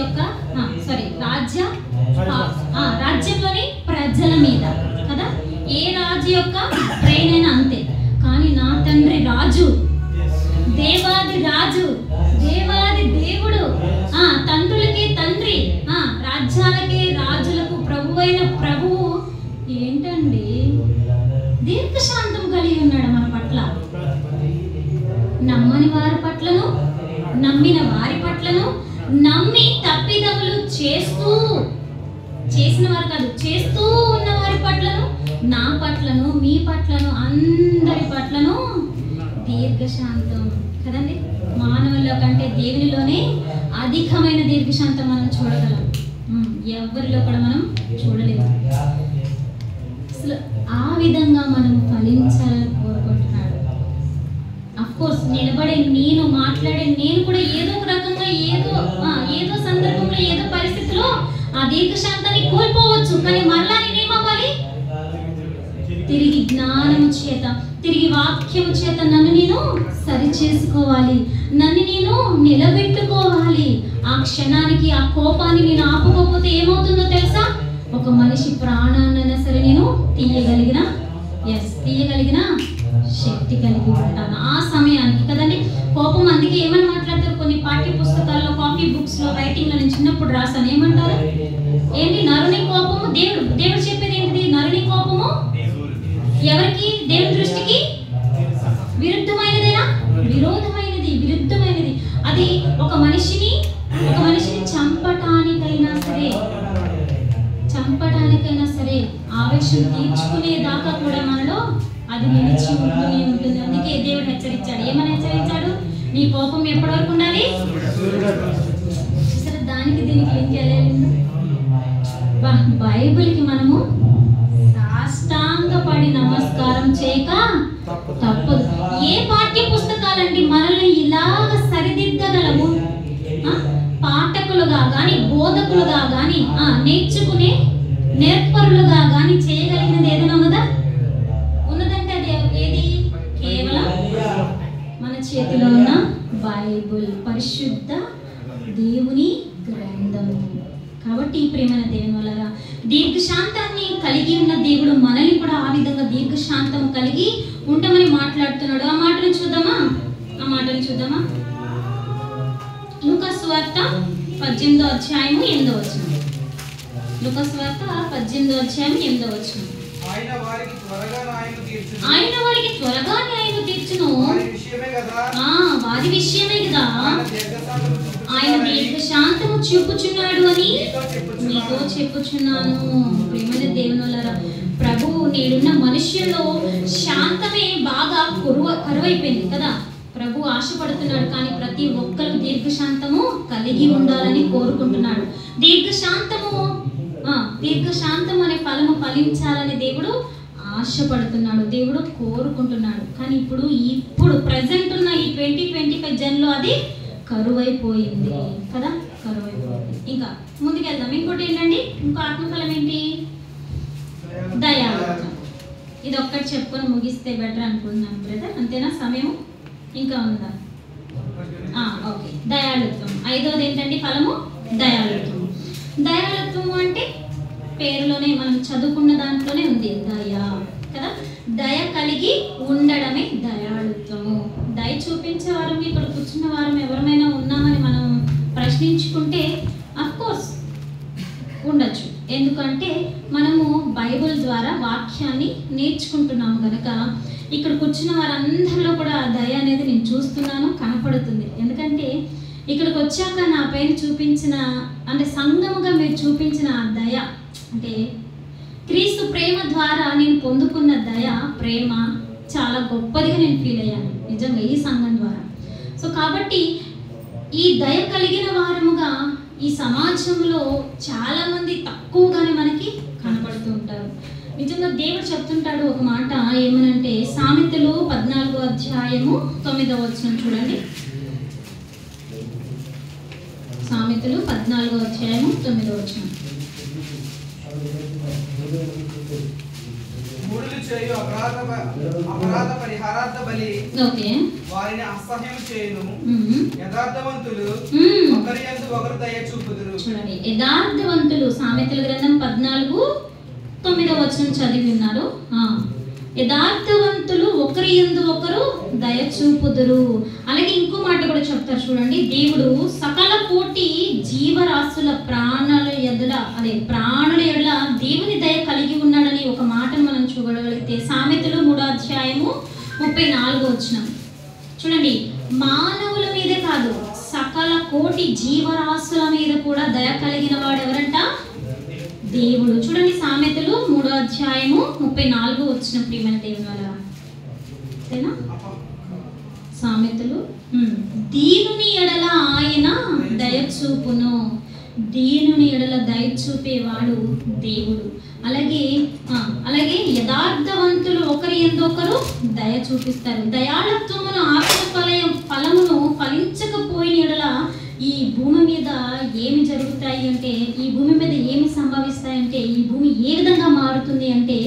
రాజ్యంలోని ప్రజల మీద కదా. ఏ రాజు యొక్క బ్రెయిన్ అయినా అంతే. కానీ నా తండ్రి రాజు, దేవాది రాజు, దేవాది దేవుడు, తండ్రులకి తండ్రి, రాజ్యాలకి రాజులకు ప్రభువైన ప్రభువు ఏంటండి? దీర్ఘశాంతం కలిగి ఉన్నాడు మన పట్ల. నమ్మని వారి పట్లను, నమ్మిన వారి పట్లను, నమ్మి తప్పిదములు చేసిన వారు కాదు, చేస్తూ ఉన్న వారి పట్లను, నా పట్లను, మీ పట్లను, అందరి పట్లను దీర్ఘశాంతం కదండి. మానవుల్లో కంటే దేవునిలోనే అధికమైన దీర్ఘశాంతం మనం చూడగలం. ఎవరిలో కూడా మనం చూడలేము. అసలు ఆ విధంగా మనం ఫలించాలని కోరుకుంటున్నాడు. అఫ్కోర్స్ నిలబడే నేను, మాట్లాడే నేను కూడా ఏదో ఒక రకంగా ఏదో సందర్భంలో, ఏదో పరిస్థితిలో ఆ దీర్ఘశాంతాన్ని కోల్పోవచ్చు. కానీ మరలా నేనేమవ్వాలి? తిరిగి జ్ఞానము చేత, తిరిగి వాక్యము చేత నన్ను నేను సరి చేసుకోవాలి, నన్ను నేను నిలబెట్టుకోవాలి. ఆ క్షణానికి ఆ కోపాన్ని నేను ఆపుకోకపోతే ఏమవుతుందో తెలుసా? ఒక మనిషి ప్రాణాన్నైనా సరే నేను తీయగలిగిన శక్తి కలిగి ఉంటాను ఆ సమయానికి కదండి. కోపం అందుకే ఏమని మాట్లాడతారు కొన్ని పాఠ్య పుస్తకాల్లో, కాపీ బుక్స్ లో, రైటింగ్ లో నేను చిన్నప్పుడు రాసాను. ఏమంటారు? ఏంటి? నరుని కోపము, దేవుడు చెప్పేది ఏంటిది? నరుని కోపము ఎవరికి? దేవుని దృష్టికి విరుద్ధమైనదేనా? విరుద్ధమైనది. అది ఒక మనిషిని చంపటానికైనా సరే ఆవేశం తీర్చుకునేదాకా కూడా మనలో అది నిలిచి ఉంటుంది. అందుకే దేవుడు హెచ్చరించాడు. ఏమని హెచ్చరించాడు? నీ కోపం ఎప్పటి వరకు ఉండాలి? సరే, దానికి దీనికి లింక్ వెళ్ళలేదు. బైబిల్కి మనము సాష్టాంగపడి నమస్కారం చేయక తప్పదు. ఏ పాఠ్య పుస్తకాలండి మనల్ని ఇలాగ సరిదిద్దగలవు? పాఠకులుగా కానీ, బోధకులుగా కానీ, నేర్చుకునే నేర్పరులుగా కానీ చేయగలిగినది ఏదైనా ఉన్నదంటే అది ఏది? కేవలం మన చేతిలో ఉన్న బైబుల్, పరిశుద్ధ దేవుని గ్రంథము. కాబట్టి ప్రేమైన దేవుని వల్ల దీర్ఘశాంతాన్ని కలిగి ఉన్న దేవుడు మనల్ని కూడా ఆ విధంగా దీర్ఘశాంతం కలిగి ఉంటామని మాట్లాడుతున్నాడు. ఆ మాటను చూద్దామా? లూకా సువార్త 18వ అధ్యాయము 8వ వచనం. లూకా సువార్త 18వ అధ్యాయం 8వ వచనం. ఆయన వారికి త్వరగా న్యాయము తీర్చును. వారి విషయమే కదా ఆయన దీర్ఘశాంతము చూపుచున్నాడు అని మీతో చెప్పుచున్నాను. ప్రేమైన దేవుని వల్ల ప్రభువు నేడున్న మనుష్యుల్లో శాంతమే బాగా కరువైపోయింది కదా. ప్రభు ఆశపడుతున్నాడు, కానీ ప్రతి ఒక్కరు దీర్ఘశాంతము కలిగి ఉండాలని కోరుకుంటున్నాడు. దీర్ఘశాంతం అనే ఫలము ఫలించాలని దేవుడు ఆశపడుతున్నాడు, దేవుడు కోరుకుంటున్నాడు. కానీ ఇప్పుడు ప్రెసెంట్ ఉన్న ఈ 2025 జన్లో అది కరువైపోయింది కదా, కరువైపోయింది. ఇంకా ముందుకెళ్దాం. ఇంకోటి ఏంటండి? ఇంకో ఆత్మఫలం ఏంటి? దయాళుత్వం. ఇది ఒక్కటి చెప్పుకొని ముగిస్తే బెటర్ అనుకుంటున్నాను బ్రదర్. అంతేనా? సమయం ఇంకా ఉందా? ఓకే. దయాళుత్వం. ఐదవది ఏంటండి ఫలము? దయాళుత్వం. దయాళుత్వము అంటే పేరులోనే మనం చదువుకున్న దాంట్లోనే ఉంది, దయ కదా. దయ కలిగి ఉండడమే దయాళుత్వము. దయ చూపించే వారం ఇక్కడ కూర్చున్న వారం ఎవరమైనా ఉన్నామని మనం ప్రశ్నించుకుంటే అఫ్కోర్స్ ఉండొచ్చు. ఎందుకంటే మనము బైబిల్ ద్వారా వాక్యాన్ని నేర్చుకుంటున్నాము కనుక ఇక్కడ కూర్చున్న వారందరిలో కూడా దయ అనేది నేను చూస్తున్నాను, కనపడుతుంది. ఎందుకంటే ఇక్కడికి వచ్చాక నా పైన చూపించిన అంటే సంఘముగా మీరు చూపించిన ఆ దయ, అంటే క్రీస్తు ప్రేమ ద్వారా నేను పొందుకున్న దయ, ప్రేమ చాలా గొప్పదిగా నేను ఫీల్ అయ్యాను నిజంగా ఈ సంఘం ద్వారా. సో కాబట్టి ఈ దయ కలిగిన వారముగా ఈ సమాజంలో చాలామంది తక్కువగానే మనకి కనపడుతూ ఉంటారు. నిజంగా దేవుడు చెప్తుంటాడు ఒక మాట, ఏమనంటే సామెతలు 14వ అధ్యాయము 9వ వచనం చూడండి. సామెతలు 14వ అధ్యాయము 9వ వచనం. అపరాధ పరిహారార్థ బలి వారిని అసహ్యం చేయును. యథార్థవంతులు ఒకరి యందు ఒకరు దయ చూపుదురు. చూడండి, యథార్థవంతులు సామెతల గ్రంథం 14:9 వచనం చదివి ఉన్నారు. యథార్థవంతులు ఒకరి యందు ఒకరు దయ చూపుదురు. అలాగే ఇంకో మాట కూడా చెప్తారు చూడండి, దేవుడు సకల కోటి జీవరాశుల ప్రాణుల ఎదుట దేవుని దయ కలిగి ఉన్నాడని ఒక మాటను మనం చూడగలిగితే సామెతలు 3వ అధ్యాయము 34వ వచనం చూడండి, మానవుల మీదే కాదు సకల కోటి జీవరాశుల మీద కూడా దయ కలిగిన వాడు ఎవరంట? దేవుడు. చూడండి సామెతలు 3వ అధ్యాయము 34వ వచనం. ప్రియమైన దేవుని వల్ల సామెతలు, దీనుని ఎడల ఆయన దయ చూపును. దీనుని ఎడల దయ చూపేవాడు దేవుడు. అలాగే యథార్థవంతులు ఒకరి యందు ఒకరు దయ చూపిస్తారు. దయాళత్వమును ఆత్మ ఫలమును ఫలించకపోయిన ఎడల ఈ భూమి మీద ఏమి జరుగుతాయి అంటే, ఈ భూమి మీద ఏమి సంభవిస్తాయంటే, ఈ భూమి ఏ విధంగా మారుతుంది అంటే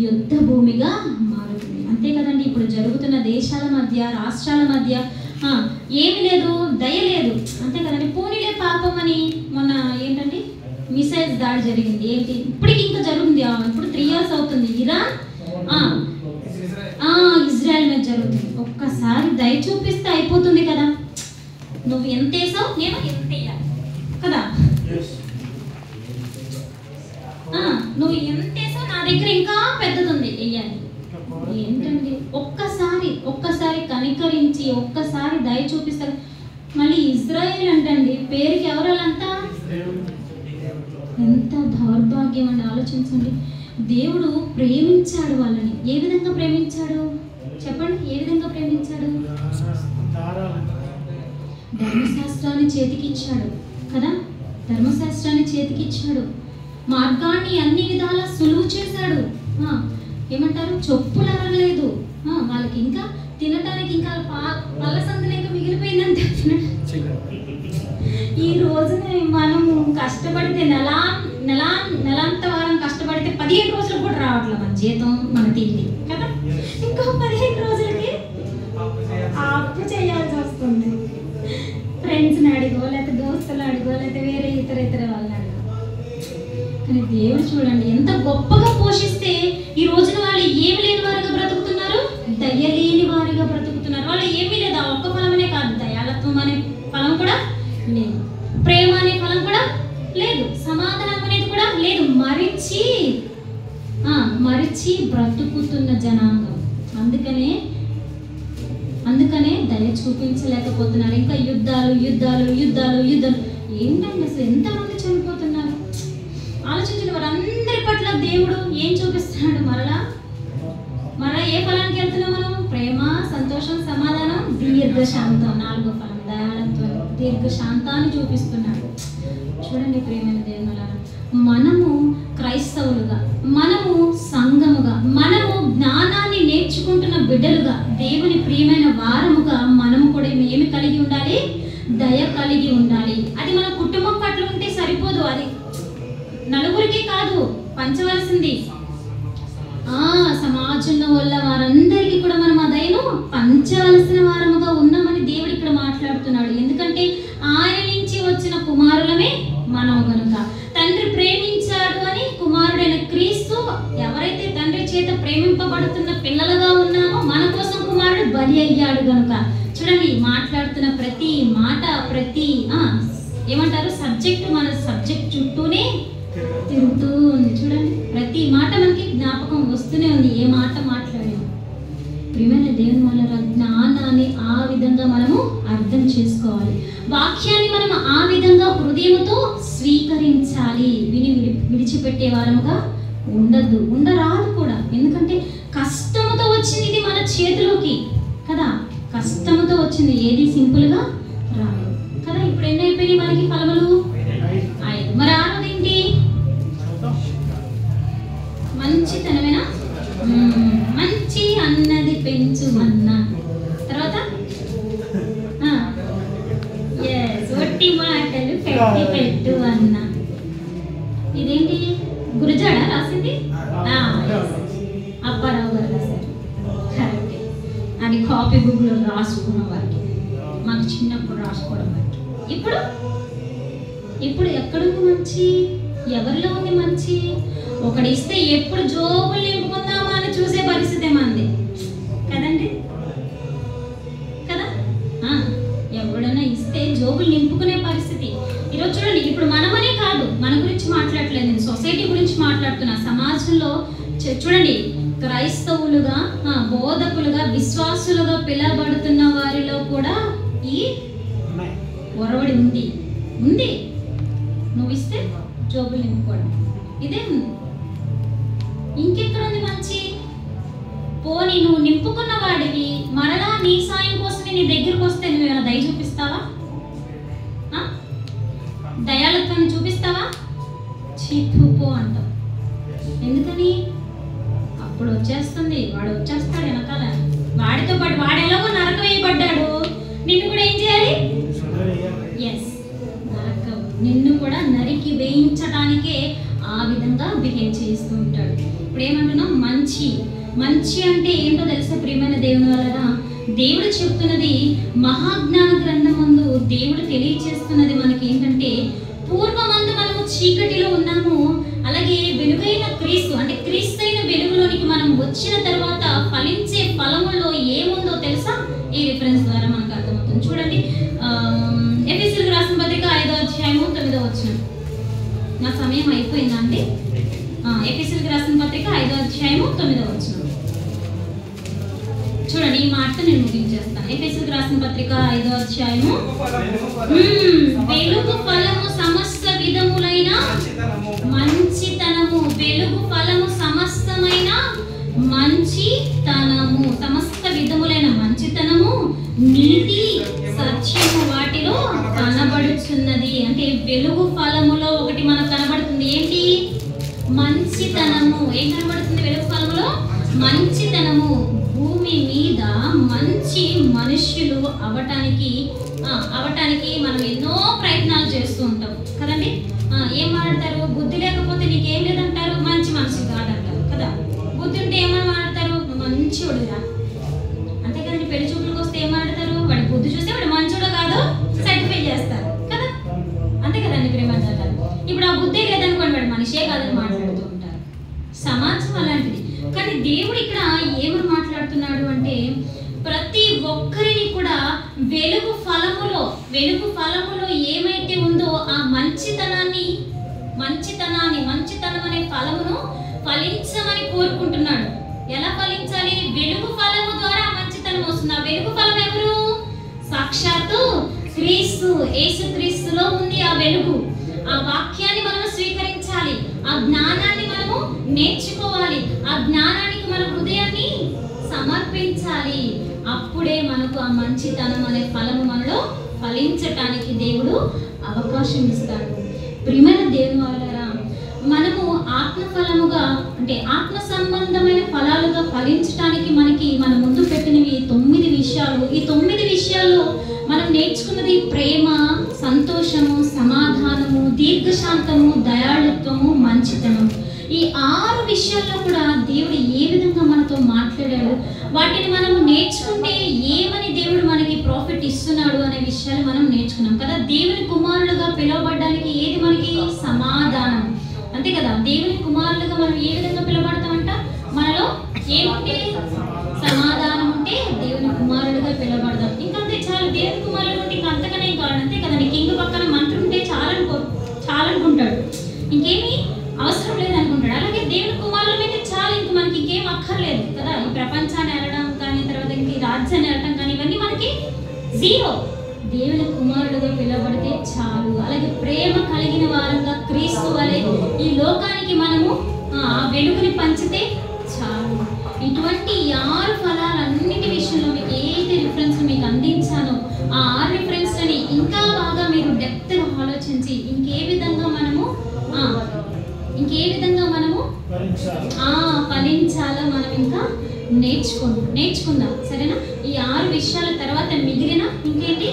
యుద్ధ భూమిగా మారుతుంది. అంతే కదండి. ఇప్పుడు జరుగుతున్న దేశాల మధ్య, రాష్ట్రాల మధ్య ఏమి లేదు, దయ లేదు. అంతే కదండి. పోనీలే పాపం అని మొన్న ఏంటంటే మిసైల్స్ దాడి జరిగింది. ఏంటి ఇప్పటికి ఇంకా జరుగుతుంది. ఇప్పుడు 3 years అవుతుంది. ఇరాన్ ఇజ్రాయెల్ మీద జరుగుతుంది. ఒక్కసారి దయ చూపిస్తే అయిపోతుంది కదా. నువ్వు ఎంత వేసావు, నేను ఎంత వేయాలి కదా. నువ్వు ఎంత వేసావు, నా దగ్గర ఇంకా పెద్దది వేయాలి. ఏంటండి ఒక్కసారి కనికరించి ఒక్కసారి దయ చూపిస్తారు. మళ్ళీ ఇజ్రాయెల్ అంటండి పేరుకి ఎవరాలంతా, ఎంత దౌర్భాగ్యం అని ఆలోచించండి. దేవుడు ప్రేమించాడు వాళ్ళని. ఏ విధంగా ప్రేమించాడు చెప్పండి? ఏ విధంగా ప్రేమించాడు? ధర్మశాస్త్రాన్ని చేతికిచ్చాడు కదా. ధర్మశాస్త్రాన్ని చేతికిచ్చాడు. మార్గాన్ని అన్ని విధాలా సులువు చేశాడు. ఏమంటారు, చెప్పులు అరగలేదు వాళ్ళకి. ఇంకా తినటానికి ఇంకా పళ్ళ సందులు ఇంకా మిగిలిపోయిందంటే ఈ రోజున మనము కష్టపడితే నెలంత వారం కష్టపడితే 15 రోజులు కూడా రావట్లేదు మన జీతం, మన తిండి కదా. ఇంకో 15 రోజులకి అప్పు చేయాల్సి వస్తుంది. ఫ్రెండ్స్ని అడిగో, లేకపోతే దోస్తులు అడిగో, లేకపోతే వేరే ఇతర వాళ్ళని అడిగో. కానీ దేవుడు చూడండి ఎంత గొప్పగా పోషిస్తే ఈ రోజున వాళ్ళు ఏమి లేని వారిగా బ్రతుకుతున్నారు, దయ లేని వారిగా బ్రతుకుతున్నారు. వాళ్ళు ఏమీ లేదు. ఆ ఒక్క ఫలమనే కాదు, దయాళత్వం అనే ఫలం కూడా లేదు, ప్రేమ అనే ఫలం కూడా లేదు, సమాధానం అనేది కూడా లేదు. మరిచి బ్రతుకుతున్న జనాంగం. అందుకనే దయ చూపించలేకపోతున్నారు. ఇంకా యుద్ధాలు. ఏంటండి అసలు ఎంతమంది చనిపోతున్నారు ఆలోచించిన. వారందరి పట్ల దేవుడు ఏం చూపిస్తున్నాడు? మరలా ఏ ఫలానికి వెళ్తున్నాం మనం? ప్రేమ, సంతోషం, సమాధానం, దీర్ఘశాంతం. 4వ ఫలం దయాళత్వం, దీర్ఘశాంతాన్ని చూపిస్తున్నాడు. చూడండి ప్రియమైన దేవుని, మనము క్రైస్తవులుగా, మనము సంఘముగా, మనము జ్ఞానాన్ని నేర్చుకుంటున్న బిడ్డలుగా, దేవుని ప్రియమైన వారముగా మనము కూడా ఏమి కలిగి ఉండాలి? దయ కలిగి ఉండాలి. అది మన కుటుంబం పట్ల ఉంటే సరిపోదు, అది నలుగురికి కాదు పంచవలసింది. సమాజంలో వల్ల వారందరికీ కూడా మనం ఆ దయను పంచవలసిన వారముగా ఉన్నామని దేవుడు ఇక్కడ మాట్లాడుతున్నాడు. ఎందుకంటే కుమారులమే మనము గనుక. తండ్రి ప్రేమించాడు అని కుమారుడైన క్రీస్తు, ఎవరైతే తండ్రి చేత ప్రేమింపబడుతున్న పిల్లలుగా ఉన్నామో మన కోసం కుమారుడు బలి అయ్యాడు గనుక. చూడండి, మాట్లాడుతున్న ప్రతి మాట, ప్రతి ఏమంటారు సబ్జెక్ట్, మన సబ్జెక్ట్ చుట్టూనే తిరుగుతూ ఉంది. చూడండి, ప్రతి మాట మనకి జ్ఞాపకం వస్తూనే ఉంది, ఏ మాట మాట్లాడాము. ప్రియమైన దేవుని వల్ల జ్ఞానాన్ని ఆ విధంగా మనము అర్థం చేసుకోవాలి. వాక్యాన్ని మనం ఆ విధంగా హృదయంతో స్వీకరించాలి. విడిచిపెట్టే వారముగా ఉండరాదు కూడా. ఎందుకంటే కష్టముతో వచ్చింది ఇది మన చేతిలోకి కదా, కష్టముతో వచ్చింది, ఏది సింపుల్గా రాదు కదా. ఇప్పుడు ఎన్ని అయిపోయినాయి మనకి ఫలములు? 5. మరి 6 ఏంటి? మంచితనమేనా? మంచి అన్నది పెంచుమన్నా. తర్వాత ఒట్టి మాటలు పెట్టి పెట్టు అన్న. ఇదేంటి, గురజాడ రాసింది? అప్పారావు గారు రాశారు. కరెక్ట్. అది కాపీ బుక్లో రాసుకున్న వారికి, మాకు చిన్నప్పుడు రాసుకోవడం వారికి. ఇప్పుడు ఎక్కడుంది మంచి? ఎవరిలో ఉంది మంచి? ఒకడు ఇస్తే ఎప్పుడు జోబులు నింపుకుందామా అని చూసే పరిస్థితి మంది కదండి, కదా. ఎవడన్నా ఇస్తే జోబులు నింపుకునే పరిస్థితి ఈరోజు. చూడండి, ఇప్పుడు మనమనే కాదు, మన గురించి మాట్లాడట్లేదు నేను, సొసైటీ గురించి మాట్లాడుతున్నా. సమాజంలో చూడండి, క్రైస్తవులుగా, బోధకులుగా, విశ్వాసులుగా పిలవబడుతున్న వారిలో కూడా ఈ ఒరవడి ఉంది. నువ్వు ఇస్తే జోబులు నింపుకోవడం, ఇదే ఉంది. ఇంకెక్కడ ఉంది మంచి? పోనీ నువ్వు నింపుకున్న వాడివి మరలా నీ సాయం కోసమే నీ దగ్గరకు వస్తే నువ్వేమైనా దయ చూపిస్తావా? దయాళత్వాన్ని చూపిస్తావా? చీపుపో అంటావు. ఎందుకని? అప్పుడు వచ్చేస్తుంది, వాడు వచ్చేస్తాడు వెనకాల, వాడితో పాటు వాడు ఎలాగో నరకం వేయబడ్డాడు, నిన్ను కూడా ఏం చేయాలి? ఎస్, నరకం, నిన్ను కూడా నరికి వేయించడానికే ఆ విధంగా బిహేవ్ చేస్తూ ఉంటాడు. ఇప్పుడు ఏమంటున్నాం? మంచి అంటే ఏంటో తెలుసా ప్రియమైన దేవుని వలన? దేవుడు చెప్తున్నది మహాజ్ఞాన గ్రంథమందు దేవుడు తెలియచేస్తున్నది మనకి ఏంటంటే, పూర్వమందు మనము చీకటిలో ఉన్నాము, అలాగే వెలుగైన క్రీస్తు అంటే క్రీస్తైన వెలుగులోనికి మనం వచ్చిన తర్వాత ఫలించే ఫలములో ఏముందో తెలుసా? ఈ రిఫరెన్స్ ద్వారా మనకు అర్థమవుతుంది. చూడండి, ఎఫెసీయులకు రాసిన పత్రిక 5వ అధ్యాయము 9వ వచనం. నా సమయం అయిపోయిందా అండి? ఎఫెసీయులకు రాసిన పత్రిక 5వ అధ్యాయము 9వ వచనం. చూడండి, ఈ మాట నేను ముగించేస్తాను. ఎఫెసీయులకు రాసిన పత్రిక 5వ అధ్యాయము, వెలుగు ఫలము సమస్త విధములైన మంచితనము, వెలుగు ఫలము సమస్తమైన మంచితనము, సమస్త విధములైన మంచితనము, నీతి, సత్యము వాటిలో కనబడుచున్నది. అంటే వెలుగు ఫలములో ఒకటి మనకు కనబడుతుంది, ఏంటి? మంచితనము. ఏం కనబడుతుంది వెలుగు ఫలములో? మంచితనము. భూమి మీద మంచి మనుష్యులు అవటానికి మనం ఎన్నో ప్రయత్నాలు చేస్తూ ఉంటాం కదండి. ఏం మాట్లాడతారు? బుద్ధి లేకపోతే నీకేం లేదంటారు, మంచి మనిషి కాదంటారు కదా. బుద్ధి ఉంటే ఏమని మాట్లాడతారు? మంచోడురా అంతే కదండి. పెళ్లి చూపులకు వస్తే ఏం మాట్లాడతారు? వాడి బుద్ధి చూస్తే వాడు మంచోడో కాదో సర్టిఫై చేస్తారు కదా, అంతే కదండి ప్రేమాచారాలు. ఇప్పుడు ఆ బుద్ధి లేదనుకోండి, వాడు మనిషే కాదని మాట్లాడుతూ ఉంటారు. సమాజం అలాంటిది. కానీ దేవుడు ఇక్కడ ఏమని మాట్లాడుతున్నాడు అంటే, ప్రతి ఒక్కరిని కూడా వెలుగు ఫలములో ఏమైతే ఉందో ఆ మంచితనం అనే ఫలమును ఫలించమని కోరుకుంటున్నాడు. ఎలా ఫలించాలి? వెలుగు ఫలము ద్వారా మంచితనం వస్తుంది. ఆ వెలుగు ఫలం ఎవరు? సాక్షాత్తు క్రీస్తు, యేసుక్రీస్తులో ఉంది ఆ వెలుగు. ఆ వాక్యాన్ని మనం స్వీకరించాలి, ఆ జ్ఞానాన్ని మనము నేర్చుకోవాలి, ఆ జ్ఞానానికి మన హృదయాన్ని సమర్పించాలి. అప్పుడే మనకు ఆ మంచితనం అనే ఫలము మనలో ఫలించటానికి దేవుడు అవకాశం ఇస్తాడు. ప్రియమైన దేవుని వారలారా, మనము ఆత్మ ఫలముగా అంటే ఆత్మ సంబంధమైన ఫలాలుగా ఫలించటానికి మన ముందు పెట్టినవి 9 విషయాలు. ఈ 9 విషయాల్లో మనం నేర్చుకున్నది ప్రేమ, సంతోషము, సమాధానము, దీర్ఘశాంతము, దయాళుత్వము, మంచితనం. ఈ 6 విషయాల్లో కూడా దేవుడు ఏ విధంగా మనతో మాట్లాడాడు, వాటిని మనం నేర్చుకుంటే ఏమని దేవుడు మనకి ప్రాఫిట్ ఇస్తున్నాడు అనే విషయాలు మనం నేర్చుకున్నాం కదా. దేవుని కుమారులుగా పిలువబడడానికి ఏది మనకి? సమాధానం, అంతే కదా. దేవుని కుమారులుగా మనం ఏ విధంగా పిలువబడతామంట? మనలో ఏముంటే? సమాధానం ఉంటే దేవుని కుమారులుగా పిలువబడతాం. ఇంకంతే చాలు. దేవుని కుమారులు ఉంటే ఇంకా అంతగానే కాదు, అంతే కదా. నీకు ఇంక పక్కన మంత్రం ఉంటే చాలనుకుంటాడు, ఇంకేమీ అవసరం లేదనుకుంటాడు. అలాగే దేవుని కుమారులు అయితే చాలు, ఇంక మనకి ఇంకేం అక్కర్లేదు కదా. ఈ ప్రపంచాన్ని వెళ్ళడం కానీ, తర్వాత ఇంక ఈ రాజ్యాన్ని వెళ్ళటం కానీ, ఇవన్నీ మనకి జీరో. దేవుని కుమారులుగా పిలువబడితే చాలు. అలాగే ప్రేమ కలిగిన వారంగా క్రీస్తు వలె ఈ లోకానికి మనము ఆ వెలుగుని పంచితే చాలు. ఇటువంటి 6 ఫలాలన్నిటి విషయంలో మీకు ఏదైతే రిఫరెన్స్ మీకు అందించానో ఆ 6 రిఫరెన్స్లని ఇంకా బాగా మీరు డెప్త్గా ఆలోచించి ఇంకే విధంగా మనము ఫలించాలో మనం ఇంకా నేర్చుకుందాం, సరేనా. ఈ 6 విషయాల తర్వాత మిగిలిన ఇంకేంటి?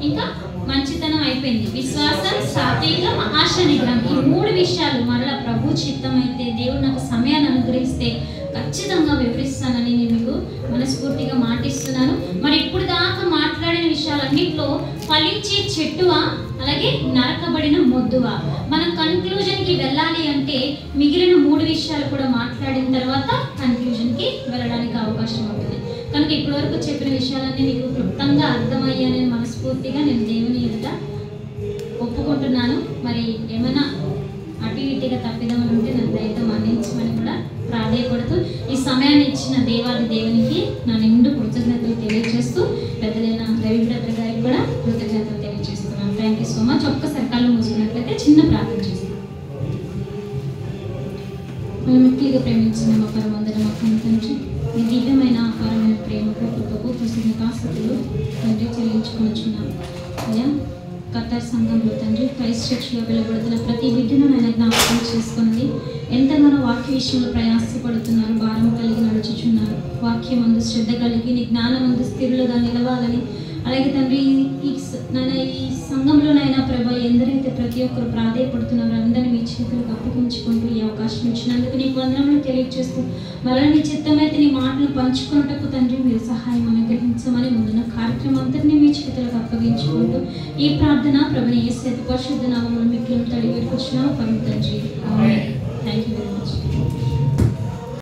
ఇంకా మంచితనం అయిపోయింది, విశ్వాసం, సాత్వికం, ఆశ నిగ్రహం. ఈ 3 విషయాలు మరలా ప్రభు చిత్తం అయితే, దేవుడు నాకు సమయాన్ని అనుగ్రహిస్తే ఖచ్చితంగా వివరిస్తానని నేను మీకు మనస్ఫూర్తిగా మాటిస్తున్నాను. మరి ఇప్పుడు దాకా మాట్లాడిన విషయాలన్నింటిలో ఫలించే చెట్టువా, అలాగే నరకబడిన మొద్దువా? మనం కన్క్లూజన్కి వెళ్ళాలి అంటే మిగిలిన 3 విషయాలు కూడా మాట్లాడిన తర్వాత కన్క్లూజన్కి వెళ్ళడానికి అవకాశం ఉంటుంది. కనుక ఇప్పటివరకు చెప్పిన విషయాలన్నీ మీకు క్లుప్తంగా అర్థమయ్యాయని మనస్ఫూర్తిగా నేను దేవుని ఎదుట ఒప్పుకుంటున్నాను. మరి ఏమైనా అటు ఇటుగా తప్పిదమని ఉంటే నన్ను దయతో మన్నించమని కూడా ప్రాధేయపడుతూ ఈ సమయాన్ని ఇచ్చిన దేవాది దేవునికి నా నిండు కృతజ్ఞతలు తెలియజేస్తూ, పెద్దలైన రవి బ్రదర్ గారికి కూడా కృతజ్ఞతలు తెలియజేస్తున్నాను. Thank you so much. ఒక్కసారి కళ్ళు మూసుకున్నట్లయితే చిన్న ప్రార్థన చేస్తాం. మనం మిక్కిలిగా ప్రేమించిన మా పరమందరం మా తండ్రి, మీ దివ్యమైన అపారమైన ప్రేమకు కృపకు కృతజ్ఞతాస్తుతులు తండ్రి చెల్లించుకొనిచున్నాను. అయ్యా, కతార్ సంఘంలో తండ్రి క్రైస్ట్ చర్చ్లో వెలువడుతున్న ప్రతి బిడ్డను నేను జ్ఞాపకం చేసుకున్నది. ఎంతగానో వాక్య విషయంలో ప్రయాసపడుతున్నారు, భారం కలిగి నడుచుచున్నారు. వాక్యం అందు శ్రద్ధ కలిగి నీ జ్ఞానం అందు స్థిరులుగా నిలవాలని, అలాగే తండ్రి ఈ సంఘంలోనైనా ప్రభా ఎందరైతే ప్రతి ఒక్కరు ప్రాధేయపడుతున్నారో అందరినీ మీ చేతులకు అప్పగించుకుంటూ ఈ అవకాశం ఇచ్చినందుకు నీకు వందనములు తెలియజేస్తూ, మరలా నీ చిత్తమైతే నీ మాటలు పంచుకున్నట్టుకు తండ్రి మీరు సహాయం అనుగ్రహించమని ముందున్న కార్యక్రమం అంతటినీ మీ చేతులకు అప్పగించుకుంటూ ఈ ప్రార్థన ప్రభుని యేసు పరిశుద్ధ నామములో మిక్కిలి తడి వేడుకొచ్చున్నాము పవిత్ర